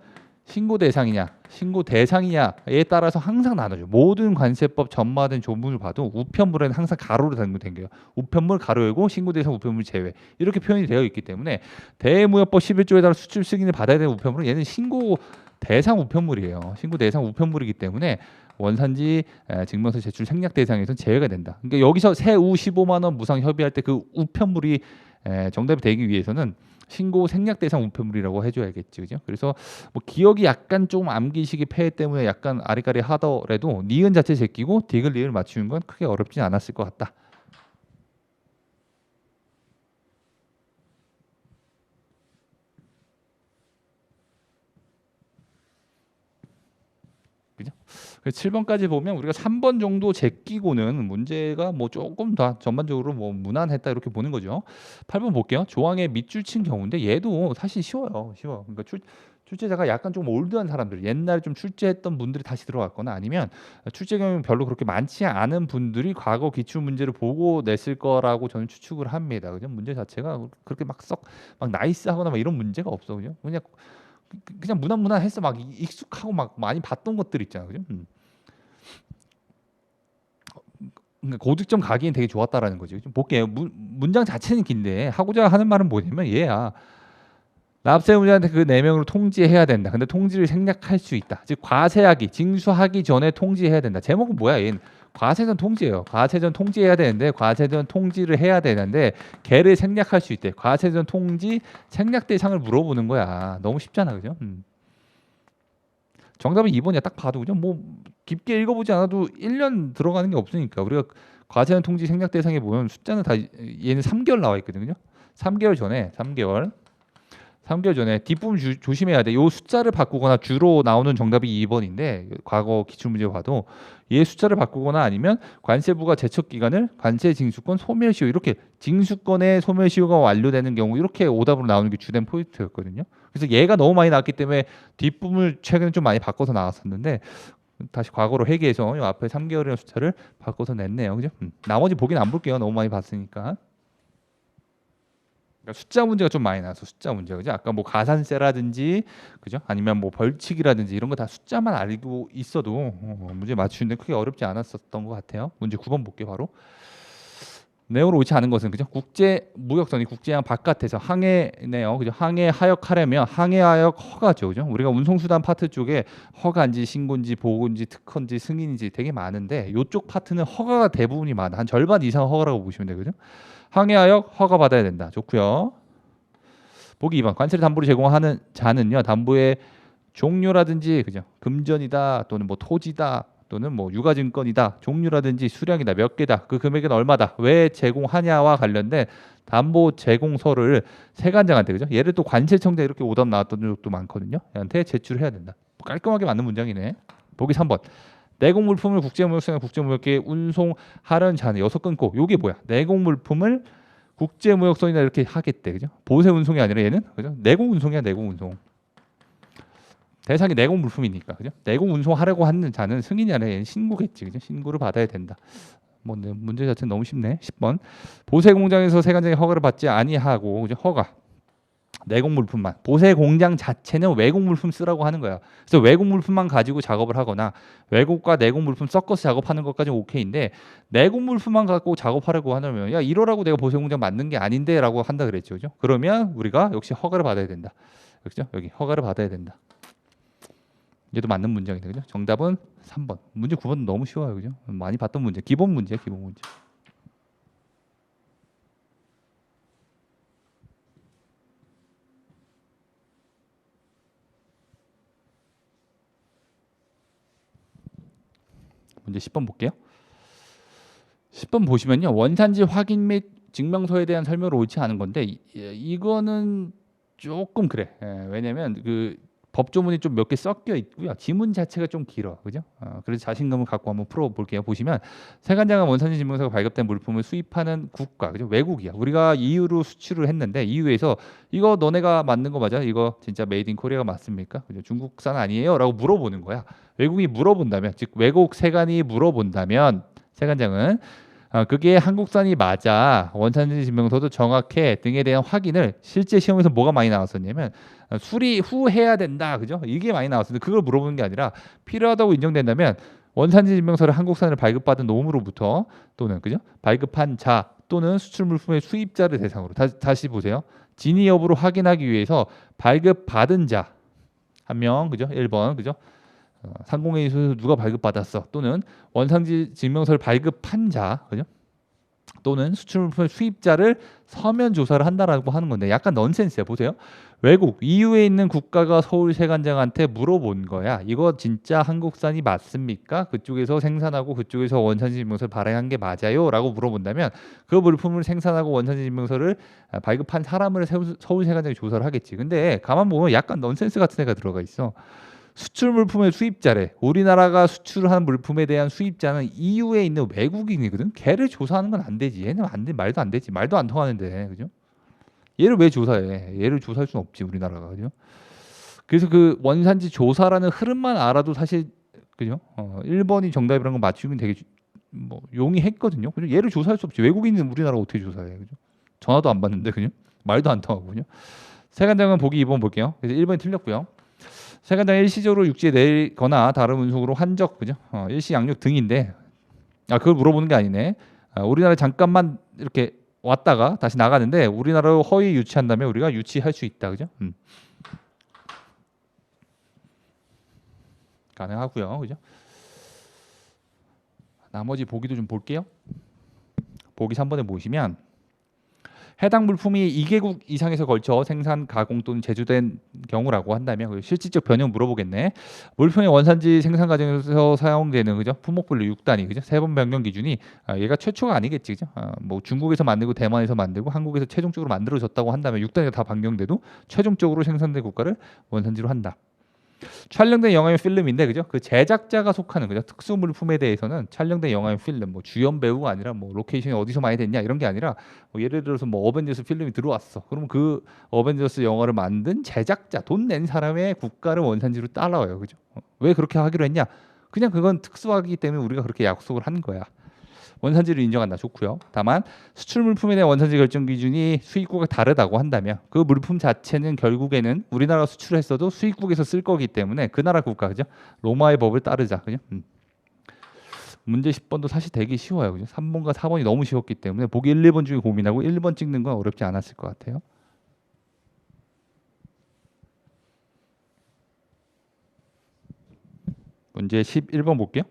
신고 대상이냐, 신고 대상이냐에 따라서 항상 나눠져. 모든 관세법 전마된 조문을 봐도 우편물은 항상 가로로 댕겨요. 우편물 가로 열고 신고 대상 우편물 제외 이렇게 표현이 되어 있기 때문에 대무역법 11조에 따라 수출 승인을 받아야 되는 우편물은 얘는 신고 대상 우편물이에요. 신고 대상 우편물이기 때문에 원산지 증명서 제출 생략 대상에서 제외가 된다. 그러니까 여기서 새우 15만 원 무상 협의할 때 그 우편물이 정답이 되기 위해서는 신고 생략 대상 우편물이라고 해줘야겠지, 그죠? 그래서 뭐 기억이 약간 좀 암기식이 폐해 때문에 약간 아리까리 하더라도 니은 자체 제끼고 디귿 리을 맞추는 건 크게 어렵진 않았을 것 같다. 그죠? 그래서 7번까지 보면 우리가 3번 정도 제끼고는 문제가 뭐 조금 더 전반적으로 뭐 무난했다 이렇게 보는 거죠. 8번 볼게요. 조항의 밑줄 친 경우인데 얘도 사실 쉬워요. 그러니까 출제자가 약간 좀 올드한 사람들, 옛날에 좀 출제했던 분들이 다시 들어갔거나 아니면 출제 경험이 별로 그렇게 많지 않은 분들이 과거 기출 문제를 보고 냈을 거라고 저는 추측을 합니다. 그죠? 문제 자체가 그렇게 막 썩 막 나이스하거나 막 이런 문제가 없어. 그죠? 그냥 무난무난했어. 막 익숙하고 막 많이 봤던 것들 있잖아, 그죠? 그러니까 고득점 가기엔 되게 좋았다라는 거지. 좀 볼게요. 문장 자체는 긴데 하고자 하는 말은 뭐냐면 얘야. 납세문자한테 그 내명으로 통지해야 된다. 근데 통지를 생략할 수 있다. 즉 과세하기, 징수하기 전에 통지해야 된다. 제목은 뭐야? 얘는 과세전 통지예요. 과세전 통지해야 되는데 과세전 통지를 해야 되는데 걔를 생략할 수 있대. 과세전 통지 생략 대상을 물어보는 거야. 너무 쉽잖아, 그죠? 정답은 2번이야. 딱 봐도 그냥 뭐 깊게 읽어보지 않아도 1년 들어가는 게 없으니까 우리가 과세한 통지 생략 대상에 보면 숫자는 다 얘는 3개월 나와 있거든요. 3개월 전에 뒷부분 조심해야 돼. 요 숫자를 바꾸거나 주로 나오는 정답이 2번인데 과거 기출문제 봐도 얘 숫자를 바꾸거나 아니면 관세부가 제척 기간을 관세 징수권 소멸시효 이렇게 징수권의 소멸시효가 완료되는 경우 이렇게 오답으로 나오는 게 주된 포인트였거든요. 그래서 얘가 너무 많이 나왔기 때문에 뒷부분을 최근에 좀 많이 바꿔서 나왔었는데 다시 과거로 회귀해서 이 앞에 3개월이라는 숫자를 바꿔서 냈네요. 그죠? 나머지 보긴 안 볼게요. 너무 많이 봤으니까. 그러니까 숫자 문제가 좀 많이 나와서 숫자 문제 그죠? 아까 뭐 가산세라든지 그죠? 아니면 뭐 벌칙이라든지 이런 거 다 숫자만 알고 있어도 문제 맞추는데 크게 어렵지 않았었던 것 같아요. 문제 9번 볼게요. 바로 내용으로 옳지 않은 것은 그죠? 국제 무역선이 국제양 바깥에서 항해네요. 그죠? 항해 하역하려면 항해하역 허가죠. 그죠? 우리가 운송수단 파트 쪽에 허가인지 신고인지 보고인지 특허인지 승인인지 되게 많은데 이쪽 파트는 허가가 대부분이 많아. 한 절반 이상 허가라고 보시면 되거든요. 항해하역 허가 받아야 된다. 좋고요. 보기 2번 관세를 담보로 제공하는 자는요. 담보의 종료라든지 그죠? 금전이다 또는 뭐 토지다 또는 뭐 유가증권이다 종류라든지 수량이다 몇 개다 그 금액은 얼마다 왜 제공하냐와 관련된 담보 제공서를 세관장한테 그죠? 얘를 또 관세청장 이렇게 오답 나왔던 적도 많거든요. 얘한테 제출해야 된다. 깔끔하게 맞는 문장이네. 보기 3번 내공 물품을 국제무역상에 국제무역계에 운송하려는 자는 여섯 끊고 요게 뭐야? 내공 물품을 국제무역선이나 이렇게 하겠대 그죠? 보세 운송이 아니라 얘는 그죠? 내공 운송이야 내공 운송. 대상이 내공 물품이니까 그죠? 내공 운송하려고 하는 자는 승인이 아니라 얘는 신고겠지 그죠? 신고를 받아야 된다. 뭐 문제 자체는 너무 쉽네. 10번 보세 공장에서 세관장의 허가를 받지 아니하고 그죠? 허가 내공 물품만 보세 공장 자체는 외국 물품 쓰라고 하는 거야. 그래서 외국 물품만 가지고 작업을 하거나 외국과 내공 물품 섞어서 작업하는 것까지는 오케이인데 내공 물품만 갖고 작업하려고 하면 야 이러라고 내가 보세 공장 만든 게 아닌데라고 한다 그랬죠, 그죠? 그러면 우리가 역시 허가를 받아야 된다. 그렇죠? 여기 허가를 받아야 된다. 얘도 맞는 문장이다, 그죠? 정답은 3번. 문제 9번 너무 쉬워요, 그죠? 많이 봤던 문제, 기본 문제, 기본 문제. 문제 10번 볼게요. 10번 보시면요. 원산지 확인 및 증명서에 대한 설명을 옳지 않은 건데 이거는 조금 그래. 왜냐면 그 법조문이 좀 몇 개 섞여 있고요. 지문 자체가 좀 길어, 그죠? 그래서 자신감을 갖고 한번 풀어볼게요. 보시면 세관장은 원산지 증명서가 발급된 물품을 수입하는 국가, 그죠? 외국이야. 우리가 EU로 수출을 했는데 EU에서 이거 너네가 만든 거 맞아? 이거 진짜 메이드 인 코리아가 맞습니까? 그죠? 중국산 아니에요?라고 물어보는 거야. 외국이 물어본다면, 즉 외국 세관이 물어본다면 세관장은 그게 한국산이 맞아. 원산지 증명서도 정확해 등에 대한 확인을 실제 시험에서 뭐가 많이 나왔었냐면 수리 후 해야 된다. 그죠? 이게 많이 나왔었는데 그걸 물어보는 게 아니라 필요하다고 인정된다면 원산지 증명서를 한국산을 발급받은 노무로부터 또는 그죠? 발급한 자 또는 수출 물품의 수입자를 대상으로 다시 보세요. 진위 여부를 확인하기 위해서 발급받은 자 한 명, 그죠? 1번, 그죠? 상공회의소에서 누가 발급받았어 또는 원산지 증명서를 발급한 자 그죠? 또는 수출물품의 수입자를 서면 조사를 한다라고 하는 건데 약간 넌센스야. 보세요. 외국 EU에 있는 국가가 서울세관장한테 물어본 거야. 이거 진짜 한국산이 맞습니까? 그쪽에서 생산하고 그쪽에서 원산지 증명서를 발행한 게 맞아요? 라고 물어본다면 그 물품을 생산하고 원산지 증명서를 발급한 사람을 서울세관장이 조사를 하겠지. 근데 가만 보면 약간 넌센스 같은 애가 들어가 있어. 수출 물품의 수입자래. 우리나라가 수출하는 물품에 대한 수입자는 EU에 있는 외국인이거든. 걔를 조사하는 건 안 되지. 얘는 안 돼. 말도 안 되지. 말도 안 통하는데. 그죠? 얘를 왜 조사해? 얘를 조사할 수는 없지, 우리나라가. 그죠? 그래서 그 원산지 조사라는 흐름만 알아도 사실 그죠? 1번이 정답이라는 거 맞추면 되게 뭐 용이했거든요. 그죠? 얘를 조사할 수 없지. 외국인은 우리나라가 어떻게 조사해? 그죠? 전화도 안 받는데. 그죠? 말도 안 통하거든요. 세관장은 보기 2번 볼게요. 그래서 1번이 틀렸고요. 세관장 일시적으로 육지에 내거나 다른 운송으로 한적 그죠? 일시 양육 등인데 그걸 물어보는 게 아니네. 우리나라에 잠깐만 이렇게 왔다가 다시 나가는데 우리나라로 허위 유치한다면 우리가 유치할 수 있다, 그죠? 가능하고요, 그죠? 나머지 보기도 좀 볼게요. 보기 3번에 보시면 해당 물품이 2개국 이상에서 걸쳐 생산, 가공 또는 제조된 경우라고 한다면 실질적 변형 물어보겠네. 물품의 원산지 생산 과정에서 사용되는 그죠? 품목별로 6단위 그죠? 세번 변경 기준이 얘가 최초가 아니겠지 그죠? 뭐 중국에서 만들고 대만에서 만들고 한국에서 최종적으로 만들어졌다고 한다면 6단위가 다 변경돼도 최종적으로 생산된 국가를 원산지로 한다. 촬영된 영화의 필름인데 그죠? 그 제작자가 속하는 그죠? 특수 물품에 대해서는 촬영된 영화의 필름 뭐 주연 배우가 아니라 뭐 로케이션이 어디서 많이 됐냐 이런 게 아니라 뭐 예를 들어서 뭐 어벤져스 필름이 들어왔어. 그러면 그 어벤져스 영화를 만든 제작자 돈 낸 사람의 국가를 원산지로 따라와요. 그죠? 왜 그렇게 하기로 했냐? 그냥 그건 특수하기 때문에 우리가 그렇게 약속을 한 거야. 원산지를 인정한다. 좋고요. 다만 수출 물품에 대한 원산지 결정 기준이 수입국과 다르다고 한다면 그 물품 자체는 결국에는 우리나라 수출했어도 수입국에서 쓸 거기 때문에 그 나라 국가 그죠? 로마의 법을 따르자. 그죠? 문제 10번도 사실 되게 쉬워요. 그죠? 3번과 4번이 너무 쉬웠기 때문에 보기 1, 2번 중에 고민하고 1, 2번 찍는 건 어렵지 않았을 것 같아요. 문제 11번 볼게요.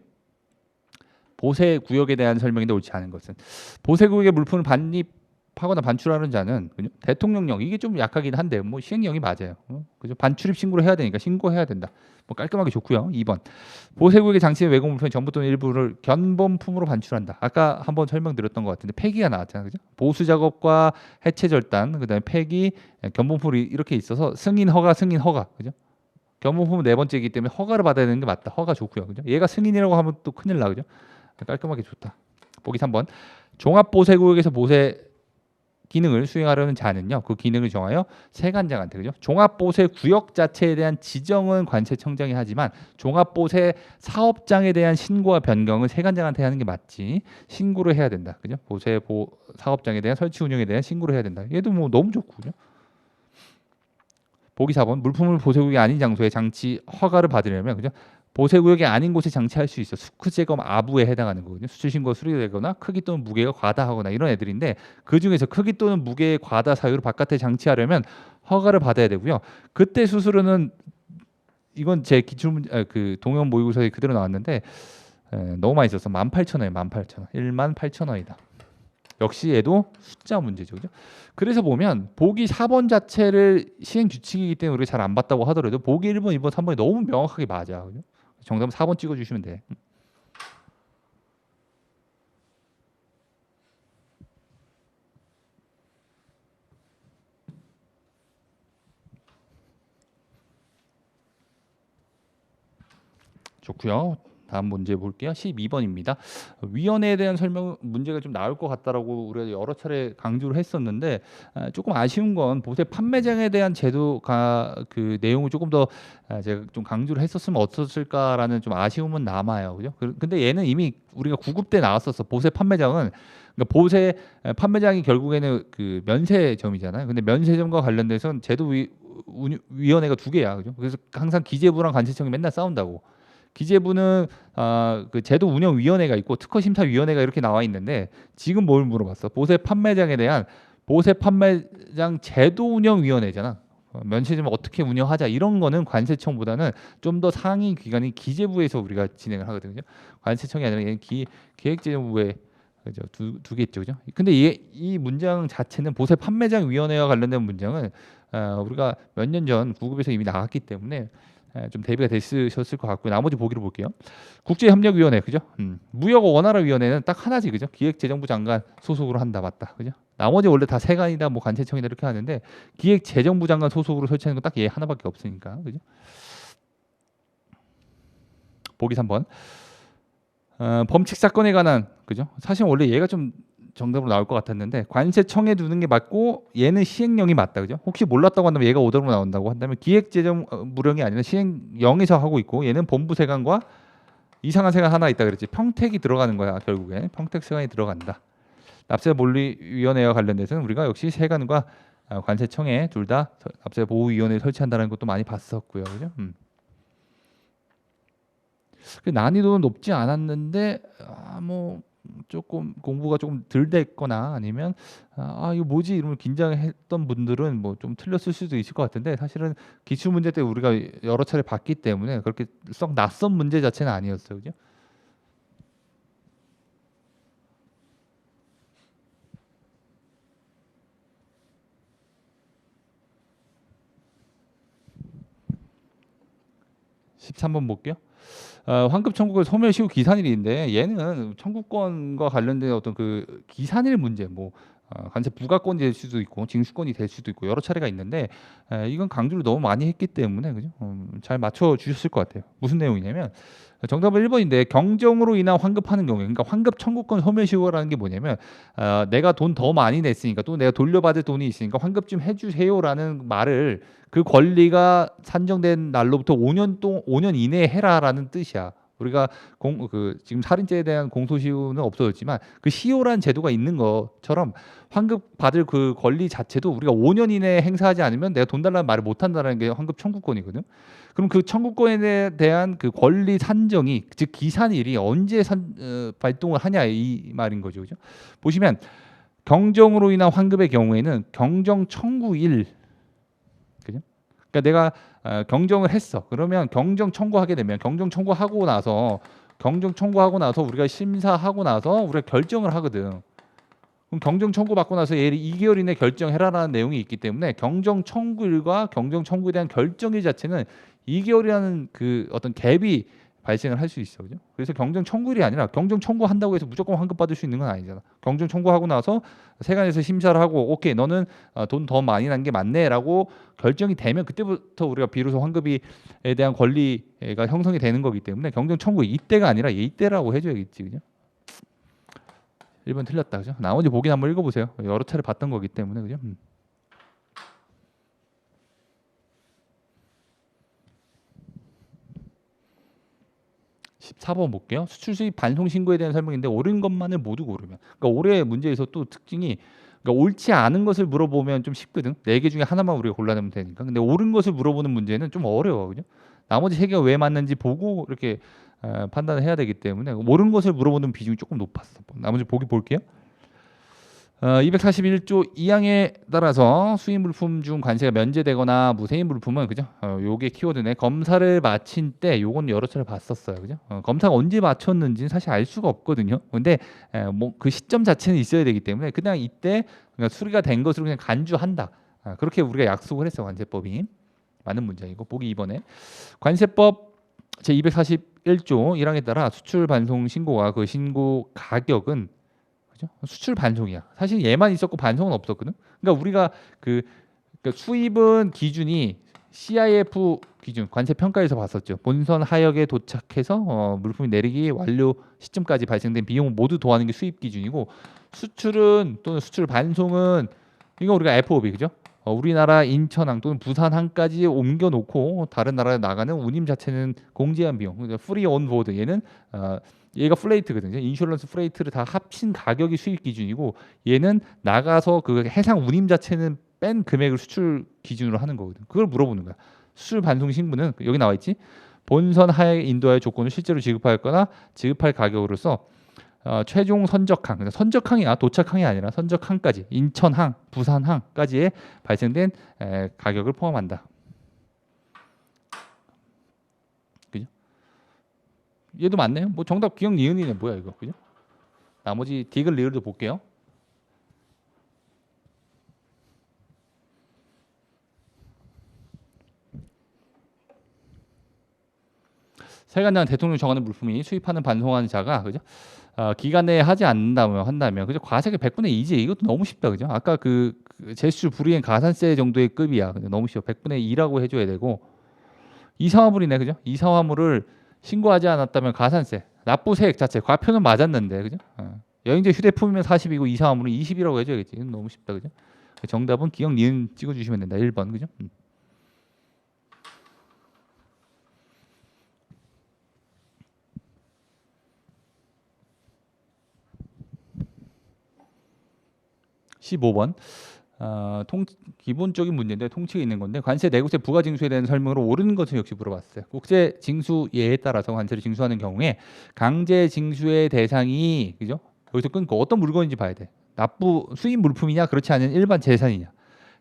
보세 구역에 대한 설명인데 옳지 않은 것은 보세 구역의 물품을 반입하거나 반출하는 자는 그죠? 대통령령 이게 좀 약하긴 한데 뭐 시행령이 맞아요. 그죠? 반출입 신고를 해야 되니까 신고해야 된다. 뭐 깔끔하게 좋고요. 2번 보세 구역의 장치의 외국 물품 전부 또는 일부를 견본품으로 반출한다. 아까 한번 설명드렸던 것 같은데 폐기가 나왔잖아요. 그죠? 보수 작업과 해체 절단 그다음에 폐기 견본품이 이렇게 있어서 승인 허가 그죠? 견본품은 네 번째이기 때문에 허가를 받아야 되는 게 맞다. 허가 좋고요. 그죠? 얘가 승인이라고 하면 또 큰일 나. 그죠? 깔끔하게 좋다. 보기 3번. 종합보세구역에서 보세 기능을 수행하려는 자는요. 그 기능을 정하여 세관장한테 그죠? 종합보세 구역 자체에 대한 지정은 관세청장이 하지만 종합보세 사업장에 대한 신고와 변경은 세관장한테 하는 게 맞지. 신고를 해야 된다. 그죠? 보세 사업장에 대한 설치 운영에 대한 신고를 해야 된다. 얘도 뭐 너무 좋고요. 보기 4번. 물품을 보세구역이 아닌 장소에 장치 허가를 받으려면 그죠? 보세구역이 아닌 곳에 장치할 수 있어. 수크제검 아부에 해당하는 거거든요. 수출신고가 수리되거나 크기 또는 무게가 과다하거나 이런 애들인데 그 중에서 크기 또는 무게의 과다 사유로 바깥에 장치하려면 허가를 받아야 되고요. 그때 수수료는 이건 제 기출문 그 동영 모의고사에 그대로 나왔는데 너무 많이 썼어. 18,000원이에요. 18,000원. 18,000원이다. 역시 얘도 숫자 문제죠. 그죠? 그래서 보면 보기 4번 자체를 시행 규칙이기 때문에 우리가 잘 안 봤다고 하더라도 보기 1번, 2번, 3번이 너무 명확하게 맞아. 그죠? 정답은 4번 찍어주시면 돼. 좋고요. 다음 문제 볼게요. 12번입니다. 위헌에 대한 설명 문제가 좀 나올 것 같다라고 우리가 여러 차례 강조를 했었는데 조금 아쉬운 건 보세 판매장에 대한 제도가 그 내용을 조금 더 제가 좀 강조를 했었으면 어땠을까라는 좀 아쉬움은 남아요. 그죠? 근데 얘는 이미 우리가 9급 때 나왔었어. 보세 판매장은 그러니까 보세 판매장이 결국에는 그 면세점이잖아요. 근데 면세점과 관련돼서는 위원회가 두 개야. 그죠? 그래서 항상 기재부랑 관세청이 맨날 싸운다고. 기재부는 그 제도 운영 위원회가 있고 특허 심사 위원회가 이렇게 나와 있는데 지금 뭘 물어봤어? 보세 판매장에 대한 보세 판매장 제도 운영 위원회잖아. 면세점 어떻게 운영하자 이런 거는 관세청보다는 좀 더 상위 기관인 기재부에서 우리가 진행을 하거든요. 관세청이 아니라 얘는 기획재정부에 그죠 두 개 있죠, 그죠? 근데 이 문장 자체는 보세 판매장 위원회와 관련된 문장은 우리가 몇 년 전 구급에서 이미 나갔기 때문에 좀 대비가 됐으셨을 것 같고요. 나머지 보기를 볼게요. 국제협력위원회 그죠? 무역 원활화위원회는 딱 하나지 그죠? 기획재정부 장관 소속으로 한다 맞다 그죠? 나머지 원래 다 세관이다 뭐 관세청이다 이렇게 하는데 기획재정부 장관 소속으로 설치하는 건 딱 얘 하나밖에 없으니까 그죠? 보기 3번. 범칙 사건에 관한 그죠? 사실 원래 얘가 좀 정답으로 나올 것 같았는데 관세청에 두는 게 맞고 얘는 시행령이 맞다 그죠? 혹시 몰랐다고 한다면 얘가 오더로 나온다고 한다면 기획재정부령이 아니라 시행령에서 하고 있고 얘는 본부세관과 이상한 세관 하나 있다 그랬지. 평택이 들어가는 거야 결국에. 평택세관이 들어간다. 납세본리위원회와 관련돼서는 우리가 역시 세관과 관세청에 둘 다 납세보호위원회 설치한다는 것도 많이 봤었고요 그죠? 난이도는 높지 않았는데 뭐 조금 공부가 조금 덜 됐거나 아니면 이거 뭐지 이러면 긴장했던 분들은 뭐 좀 틀렸을 수도 있을 것 같은데 사실은 기출 문제 때 우리가 여러 차례 봤기 때문에 그렇게 썩 낯선 문제 자체는 아니었어요, 그죠? (13번) 볼게요. 환급 청구권 소멸 시효 기산일인데 얘는 청구권과 관련된 어떤 그 기산일 문제 뭐 관세 부과권이 될 수도 있고 징수권이 될 수도 있고 여러 차례가 있는데 이건 강조를 너무 많이 했기 때문에 그죠? 잘 맞춰 주셨을 것 같아요. 무슨 내용이냐면 정답은 1번인데 경정으로 인한 환급하는 경우에 그러니까 환급 청구권 소멸 시효라는 게 뭐냐면 내가 돈 더 많이 냈으니까 또 내가 돌려받을 돈이 있으니까 환급 좀 해주세요라는 말을 그 권리가 산정된 날로부터 5년 이내에 해라라는 뜻이야. 우리가 지금 살인죄에 대한 공소시효는 없어졌지만 그 시효란 제도가 있는 것처럼 환급 받을 그 권리 자체도 우리가 5년 이내에 행사하지 않으면 내가 돈 달라는 말을 못 한다는 게 환급 청구권이거든. 그럼 그 청구권에 대한 그 권리 산정이 즉 기산일이 언제 발동을 하냐 이 말인 거죠. 그죠? 보시면 경정으로 인한 환급의 경우에는 경정 청구일 그죠? 그러니까 내가 경정을 했어. 그러면 경정 청구하게 되면 경정 청구하고 나서 우리가 심사하고 나서 우리가 결정을 하거든. 그럼 경정 청구 받고 나서 얘를 2개월 이내 결정해라라는 내용이 있기 때문에 경정 청구일과 경정 청구에 대한 결정일 자체는 2개월이라는 그 어떤 갭이 발생을 할 수 있어, 그죠? 그래서 경정 청구일이 아니라 경정 청구한다고 해서 무조건 환급 받을 수 있는 건 아니잖아. 경정 청구하고 나서 세관에서 심사를 하고 오케이 너는 돈 더 많이 난 게 맞네라고 결정이 되면 그때부터 우리가 비로소 환급에 대한 권리가 형성이 되는 거기 때문에 경정 청구 이때가 아니라 이때라고 해줘야겠지, 그죠? 1번 틀렸다, 그죠? 나머지 보긴 한번 읽어보세요. 여러 차례 봤던 거기 때문에, 그죠? 14번 볼게요. 수출 수입 반송 신고에 대한 설명인데 옳은 것만을 모두 고르면. 그러니까 올해 문제에서 또 특징이 그러니까 옳지 않은 것을 물어보면 좀 쉽거든. 4개 중에 하나만 우리가 골라내면 되니까. 근데 옳은 것을 물어보는 문제는 좀 어려워, 그죠? 나머지 3개가 왜 맞는지 보고 이렇게 판단을 해야 되기 때문에 옳은 것을 물어보는 비중이 조금 높았어. 나머지 보기 볼게요. 241조 2항에 따라서 수입 물품 중 관세가 면제되거나 무세인 물품은 그죠? 요게 키워드네. 검사를 마친 때 요건 여러 차례 봤었어요. 그죠? 검사가 언제 마쳤는지는 사실 알 수가 없거든요. 근데 뭐 그 시점 자체는 있어야 되기 때문에 그냥 이때 그냥 수리가 된 것으로 그냥 간주한다. 그렇게 우리가 약속을 했어요. 관세법이. 맞는 문장이고 보기 2번에 관세법 제 241조 1항에 따라 수출 반송 신고가 그 신고 가격은 그죠? 수출 반송이야. 사실 얘만 있었고 반송은 없었거든. 그러니까 우리가 그러니까 수입은 기준이 CIF 기준 관세 평가에서 봤었죠. 본선 하역에 도착해서 물품이 내리기 완료 시점까지 발생된 비용을 모두 더하는 게 수입 기준이고, 수출은 또는 수출 반송은 이거 우리가 FOB 그죠? 우리나라 인천항 또는 부산항까지 옮겨놓고 다른 나라에 나가는 운임 자체는 공제한 비용, 프리 온보드 얘는 얘가 플레이트거든요. 인슈런스 플레이트를 다 합친 가격이 수입 기준이고, 얘는 나가서 그 해상 운임 자체는 뺀 금액을 수출 기준으로 하는 거거든. 그걸 물어보는 거야. 수출 반송 신분은 여기 나와 있지. 본선 하에 인도하여 조건을 실제로 지급하였거나 지급할 가격으로서 최종 선적항, 선적항이야 도착항이 아니라 선적항까지 인천항, 부산항까지의 발생된 가격을 포함한다. 그죠? 얘도 맞네요. 뭐 정답 기억 니은이네 뭐야 이거 그죠? 나머지 디귿 리을도 볼게요. 세관장 대통령 정하는 물품이 수입하는 반송하는 자가 그죠? 기간 내에 하지 않는다면 한다면 그죠? 과세가 100분의 2지. 이것도 너무 쉽다 그죠? 아까 그 제수출 불이행 가산세 정도의 급이야. 그죠? 너무 쉬워. 100분의 2라고 해줘야 되고, 이상화물이네 그죠? 이상화물을 신고하지 않았다면 가산세, 납부세액 자체 과표는 맞았는데 그죠? 여행제 휴대품이면 40이고 이상화물은 20이라고 해줘야겠지. 이건 너무 쉽다 그죠? 정답은 기억 니은 찍어주시면 된다. 1번 그죠? 15번 기본적인 문제인데 통치가 있는 건데, 관세 내국세 부가 징수에 대한 설명으로 옳은 것은 역시 물어봤어요. 국세 징수 예에 따라서 관세를 징수하는 경우에 강제 징수의 대상이 그죠? 여기서 끊고 어떤 물건인지 봐야 돼. 납부 수입 물품이냐 그렇지 않은 일반 재산이냐.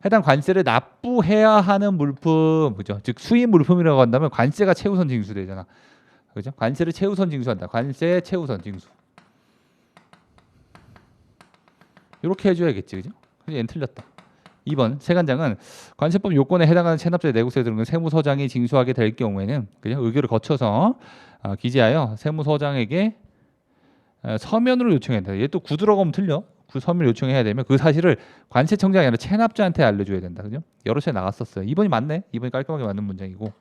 해당 관세를 납부해야 하는 물품 그죠? 즉 수입 물품이라고 한다면 관세가 최우선 징수되잖아. 그죠? 관세를 최우선 징수한다. 관세 최우선 징수. 이렇게 해줘야겠지, 그죠? 얘는 틀렸다. 2번 세관장은 관세법 요건에 해당하는 체납자 내국세 등은 세무서장이 징수하게 될 경우에는 그죠? 의결을 거쳐서 기재하여 세무서장에게 서면으로 요청해야 된다. 얘 또 구두라고 하면 틀려. 그 서면 요청해야 되면 그 사실을 관세청장이 아니라 체납자한테 알려줘야 된다, 그죠? 여러 차례 나갔었어요. 2번이 맞네. 2번이 깔끔하게 맞는 문장이고.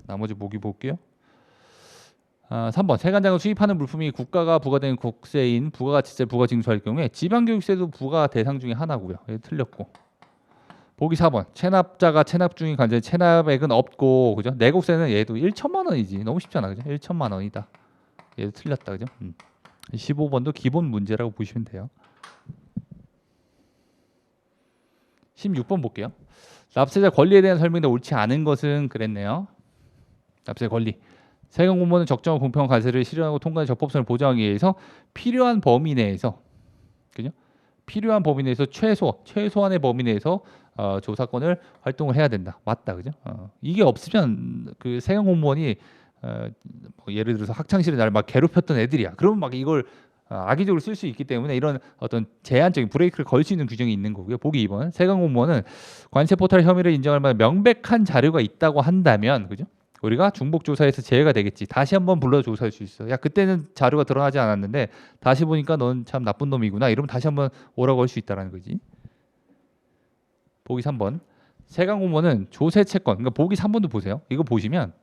나머지 보기 볼게요. 3번 세관장을 수입하는 물품이 국가가 부과된 국세인 부가가치세 부가 징수할 경우에 지방교육세도 부가 대상 중에 하나고요. 얘 틀렸고. 보기 4번 체납자가 체납 중인 관세 체납액은 없고 그죠? 내국세는 얘도 1천만 원이지. 너무 쉽잖아 그죠? 1천만 원이다. 얘도 틀렸다 그죠? 15번도 기본 문제라고 보시면 돼요. 16번 볼게요. 납세자 권리에 대한 설명이 옳지 않은 것은 그랬네요. 납세 권리. 세금 공무원은 적정한 공평한 관세를 실현하고 통과의 적법성을 보장하기 위해서 필요한 범위 내에서 그죠? 필요한 범위 내에서 최소한의 범위 내에서 조사권을 활동을 해야 된다. 맞다, 그죠? 이게 없으면 그 세금 공무원이 뭐 예를 들어서 학창시절에 날 막 괴롭혔던 애들이야. 그러면 막 이걸 악의적으로 쓸 수 있기 때문에 이런 어떤 제한적인 브레이크를 걸 수 있는 규정이 있는 거고요. 보기 2번 세금 공무원은 관세 포탈 혐의를 인정할 만한 명백한 자료가 있다고 한다면 그죠? 우리가 중복 조사에서 제외가 되겠지. 다시 한번 불러 조사할 수 있어. 야 그때는 자료가 드러나지 않았는데 다시 보니까 넌 참 나쁜 놈이구나. 이러면 다시 한번 오라고 할 수 있다라는 거지. 보기 3번 세관 공무원은 조세 채권. 그러니까 보기 3번도 보세요. 이거 보시면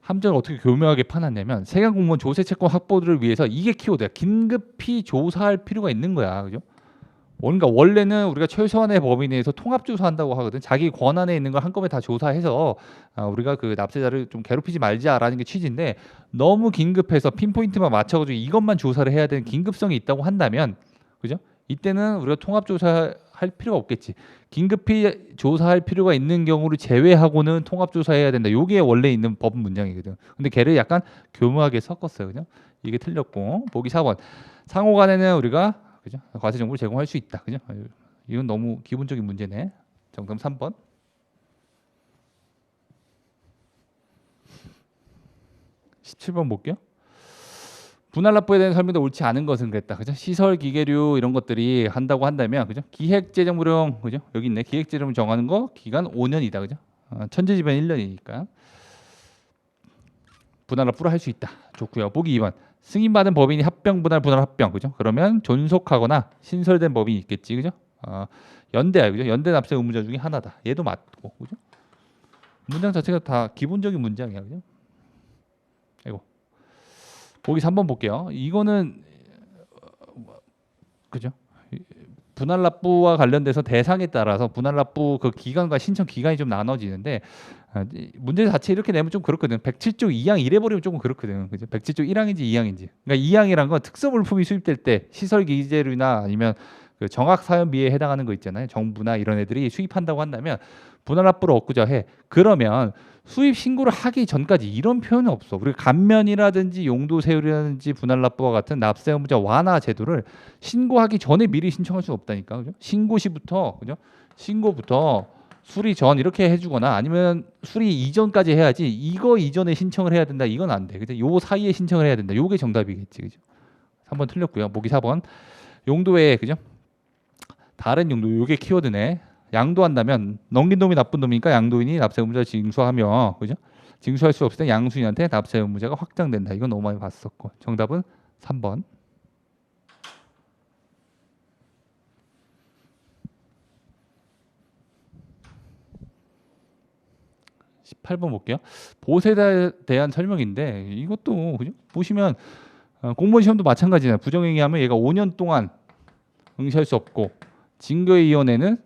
함정을 어떻게 교묘하게 파놨냐면 세관 공무원 조세 채권 확보를 위해서 이게 키워드야. 긴급히 조사할 필요가 있는 거야. 그죠? 그러니까 원래는 우리가 최소한의 범위 내에서 통합 조사한다고 하거든. 자기 권한에 있는 걸 한꺼번에 다 조사해서 우리가 그 납세자를 좀 괴롭히지 말자라는 게 취지인데, 너무 긴급해서 핀포인트만 맞춰가지고 이것만 조사를 해야 되는 긴급성이 있다고 한다면 그죠? 이때는 우리가 통합 조사할 필요가 없겠지. 긴급히 조사할 필요가 있는 경우를 제외하고는 통합 조사해야 된다. 요게 원래 있는 법 문장이거든. 근데 걔를 약간 교묘하게 섞었어요. 그죠? 이게 틀렸고. 보기 4번 상호간에는 우리가 그죠? 과세 정보를 제공할 수 있다. 그죠? 이건 너무 기본적인 문제네. 정답 3번. 17번 볼게요. 분할 납부에 대한 설명도 옳지 않은 것은 그랬다. 그죠? 시설 기계류 이런 것들이 한다고 한다면 그죠? 기획재정부령 그죠? 여기 있네. 기획재정부 정하는 거 기간 5년이다. 그죠? 천재지변 1년이니까. 분할 납부를 할 수 있다. 좋고요. 보기 2번. 승인받은 법인이 합병 분할 분할 합병 그죠? 그러면 존속하거나 신설된 법인이 있겠지 그죠? 연대야 그죠? 연대 납세 의무자 중에 하나다. 얘도 맞고 그죠? 문장 자체가 다 기본적인 문장이야 그죠? 이거 보기 3번 볼게요. 이거는 그죠? 분할 납부와 관련돼서 대상에 따라서 분할 납부 그 기간과 신청 기간이 좀 나눠지는데 문제 자체 이렇게 내면 좀 그렇거든. 107조 2항 이래 버리면 조금 그렇거든. 그죠? 107조 1항인지 2항인지. 그러니까 2항이란 건 특수 물품이 수입될 때 시설 기재료나 아니면 그 정확 사연비에 해당하는 거 있잖아요. 정부나 이런 애들이 수입한다고 한다면 분할 납부를 얻고자 해. 그러면 수입 신고를 하기 전까지 이런 표현은 없어. 우리가 감면이라든지 용도 세율이라든지 분할 납부와 같은 납세 의무자 완화 제도를 신고하기 전에 미리 신청할 수 없다니까. 그죠? 신고 시부터 그죠? 신고부터 수리 전 이렇게 해주거나 아니면 수리 이전까지 해야지 이거 이전에 신청을 해야 된다 이건 안 돼. 그죠? 요 사이에 신청을 해야 된다. 요게 정답이겠지. 그죠? 3번 틀렸고요. 보기 4번. 용도에 그죠? 다른 용도 요게 키워드네. 양도한다면 넘긴 놈이 나쁜 놈이니까 양도인이 납세 의무자 징수하며 그죠? 징수할 수 없을 때 양수인한테 납세 의무자가 확정된다. 이건 너무 많이 봤었고 정답은 3번. 18번 볼게요. 보세에 대한 설명인데 이것도 그죠? 보시면 공무원 시험도 마찬가지잖아요. 부정행위하면 얘가 5년 동안 응시할 수 없고 징계위원회는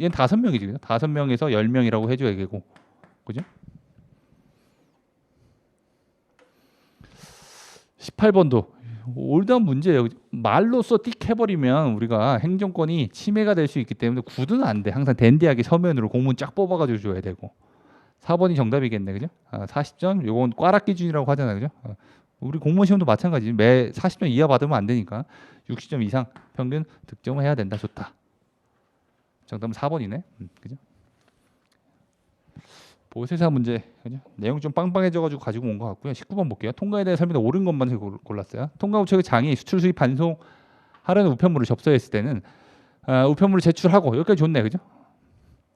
얘는 5명이지. 5명에서 10명이라고 해줘야 되고 그죠? 18번도 올드한 문제예요. 말로써 띡 해버리면 우리가 행정권이 침해가 될 수 있기 때문에 구두는 안 돼. 항상 댄디하게 서면으로 공문 쫙 뽑아가지고 줘야 되고 4번이 정답이겠네. 그죠? 40점 요건 꽈락 기준이라고 하잖아요. 그죠? 우리 공무원 시험도 마찬가지. 매 40점 이하 받으면 안 되니까 60점 이상 평균 득점을 해야 된다. 좋다. 정답은 4번이네. 그죠? 보세사 문제 그죠? 내용 좀 빵빵해져가지고 가지고 온 것 같고요. 19번 볼게요. 통과에 대해 설명에 옳은 것만 골랐어요. 통과부처의 장이 수출 수입 반송하려는 우편물을 접수했을 때는 우편물을 제출하고 여기까지 좋네. 그죠?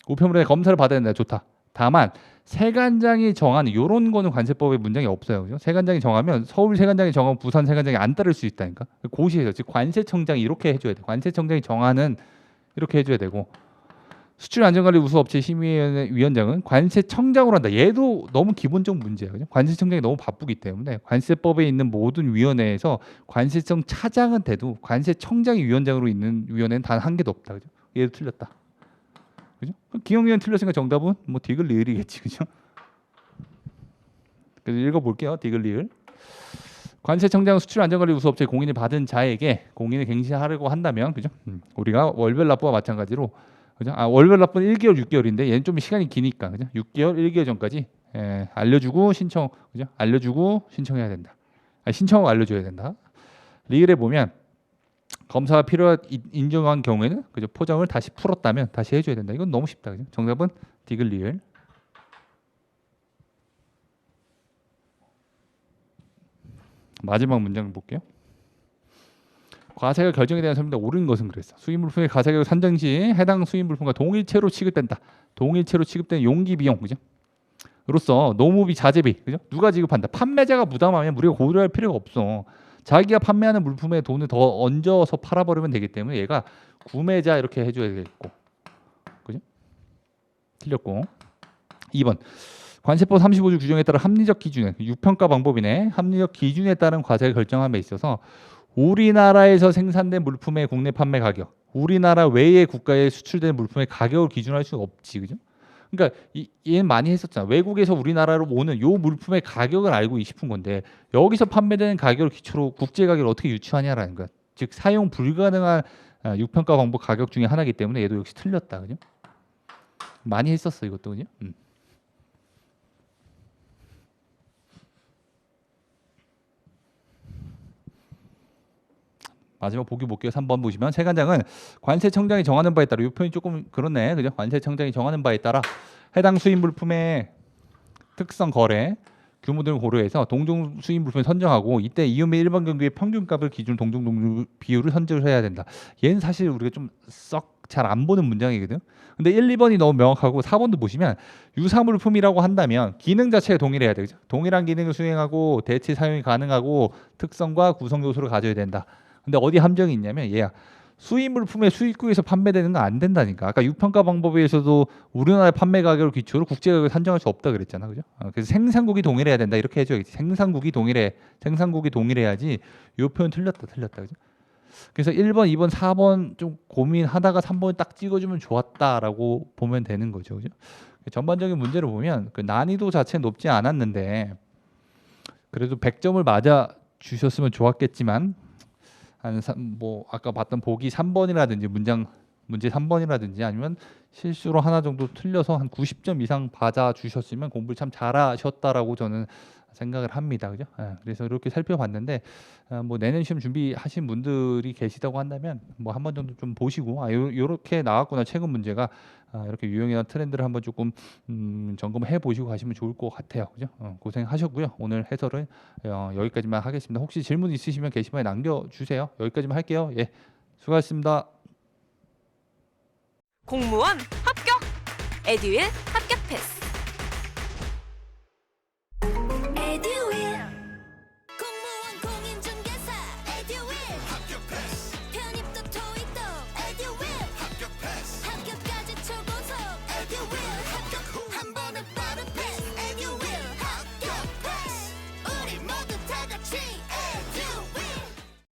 우편물에 검사를 받아야 된다. 좋다. 다만 세관장이 정하는 이런 거는 관세법에 문장이 없어요. 그죠? 세관장이 정하면 서울 세관장이 정하면 부산 세관장이 안 따를 수 있다니까. 고시에서 즉 관세청장이 이렇게 해줘야 돼. 관세청장이 정하는 이렇게 해줘야 되고 수출안전관리 우수업체 심의위원회 위원장은 관세청장으로 한다. 얘도 너무 기본적 문제야. 그죠? 관세청장이 너무 바쁘기 때문에 관세법에 있는 모든 위원회에서 관세청 차장은 돼도 관세청장이 위원장으로 있는 위원회는 단 한 개도 없다. 그죠? 얘도 틀렸다. 그죠? 기억위원 틀렸으니까 정답은 뭐 디글 리을이겠지. 그죠? 그래서 읽어볼게요. 디글 리을. 관세청장 수출안전관리 우수업체 공인을 받은 자에게 공인을 갱신하려고 한다면 그죠? 우리가 월별 납부와 마찬가지로 그죠? 월별 납부는 1개월, 6개월인데 얘는 좀 시간이 기니까 그죠? 6개월, 1개월 전까지 알려주고 신청 그죠? 알려주고 신청해야 된다. 신청하고 알려줘야 된다. 리을에 보면 검사가 필요한 인정한 경우에는 그죠? 포장을 다시 풀었다면 다시 해줘야 된다. 이건 너무 쉽다. 그죠? 정답은 디글 리을. 마지막 문장을 볼게요. 과세가 결정에 대한 설명이 옳은 것은 그랬어. 수입물품의 과세가격 산정 시 해당 수입물품과 동일체로 취급된다. 동일체로 취급되는 용기 비용 그죠? 으로써 노무비 자재비 그죠? 누가 지급한다. 판매자가 부담하면 우리가 고려할 필요가 없어. 자기가 판매하는 물품에 돈을 더 얹어서 팔아버리면 되기 때문에 얘가 구매자 이렇게 해줘야 되겠고 그죠? 틀렸고 2번 관세법 35조 규정에 따른 합리적 기준에 유평가 방법이네. 합리적 기준에 따른 과세를 결정함에 있어서 우리나라에서 생산된 물품의 국내 판매 가격, 우리나라 외의 국가에 수출된 물품의 가격을 기준으로 할 수가 없지, 그죠? 그러니까 얘는 많이 했었잖아. 외국에서 우리나라로 오는 요 물품의 가격을 알고 싶은 건데 여기서 판매되는 가격을 기초로 국제 가격을 어떻게 유추하냐라는 거야. 즉 사용 불가능한 유평가 방법 가격 중에 하나이기 때문에 얘도 역시 틀렸다, 그죠? 많이 했었어 이것도, 그죠? 마지막 보기 볼게요. 3번 보시면 세관장은 관세청장이 정하는 바에 따라 이 표현이 조금 그렇네. 그죠? 관세청장이 정하는 바에 따라 해당 수입 물품의 특성 거래 규모 등을 고려해서 동종 수입 물품을 선정하고 이때 이유 및 일반 경비의 평균값을 기준 동종 비율을 선정을 해야 된다. 얘는 사실 우리가 좀 썩 잘 안 보는 문장이거든요. 근데 1, 2번이 너무 명확하고 4번도 보시면 유사물품이라고 한다면 기능 자체에 동일해야 되죠. 동일한 기능을 수행하고 대체 사용이 가능하고 특성과 구성 요소를 가져야 된다. 근데 어디 함정이 있냐면 얘야. 수입물품의 수입국에서 판매되는 건 안 된다니까. 아까 유평가 방법에서도 우리나라의 판매 가격을 기초로 국제 가격을 산정할 수 없다 그랬잖아, 그죠? 그래서 생산국이 동일해야 된다 이렇게 해줘야지. 생산국이 동일해야지. 요 표현 틀렸다, 그죠? 그래서 1번, 2번, 4번 좀 고민하다가 3번 딱 찍어주면 좋았다라고 보면 되는 거죠, 그죠? 전반적인 문제를 보면 그 난이도 자체는 높지 않았는데 그래도 100점을 맞아 주셨으면 좋았겠지만. 뭐 아까 봤던 보기 3번이라든지 문제 3번이라든지 아니면 실수로 하나 정도 틀려서 한 90점 이상 받아 주셨으면 공부를 참 잘하셨다라고 저는 생각을 합니다. 그죠? 그래서 이렇게 살펴봤는데 뭐 내년 시험 준비하신 분들이 계시다고 한다면 뭐 한 번 정도 좀 보시고 요렇게 나왔구나 최근 문제가 이렇게 유형이나 트렌드를 한번 조금 점검해 보시고 가시면 좋을 것 같아요. 그죠? 고생하셨고요. 오늘 해설은 여기까지만 하겠습니다. 혹시 질문 있으시면 게시판에 남겨주세요. 여기까지만 할게요. 예, 수고하셨습니다. 공무원 합격! 에듀윌 합격 패스!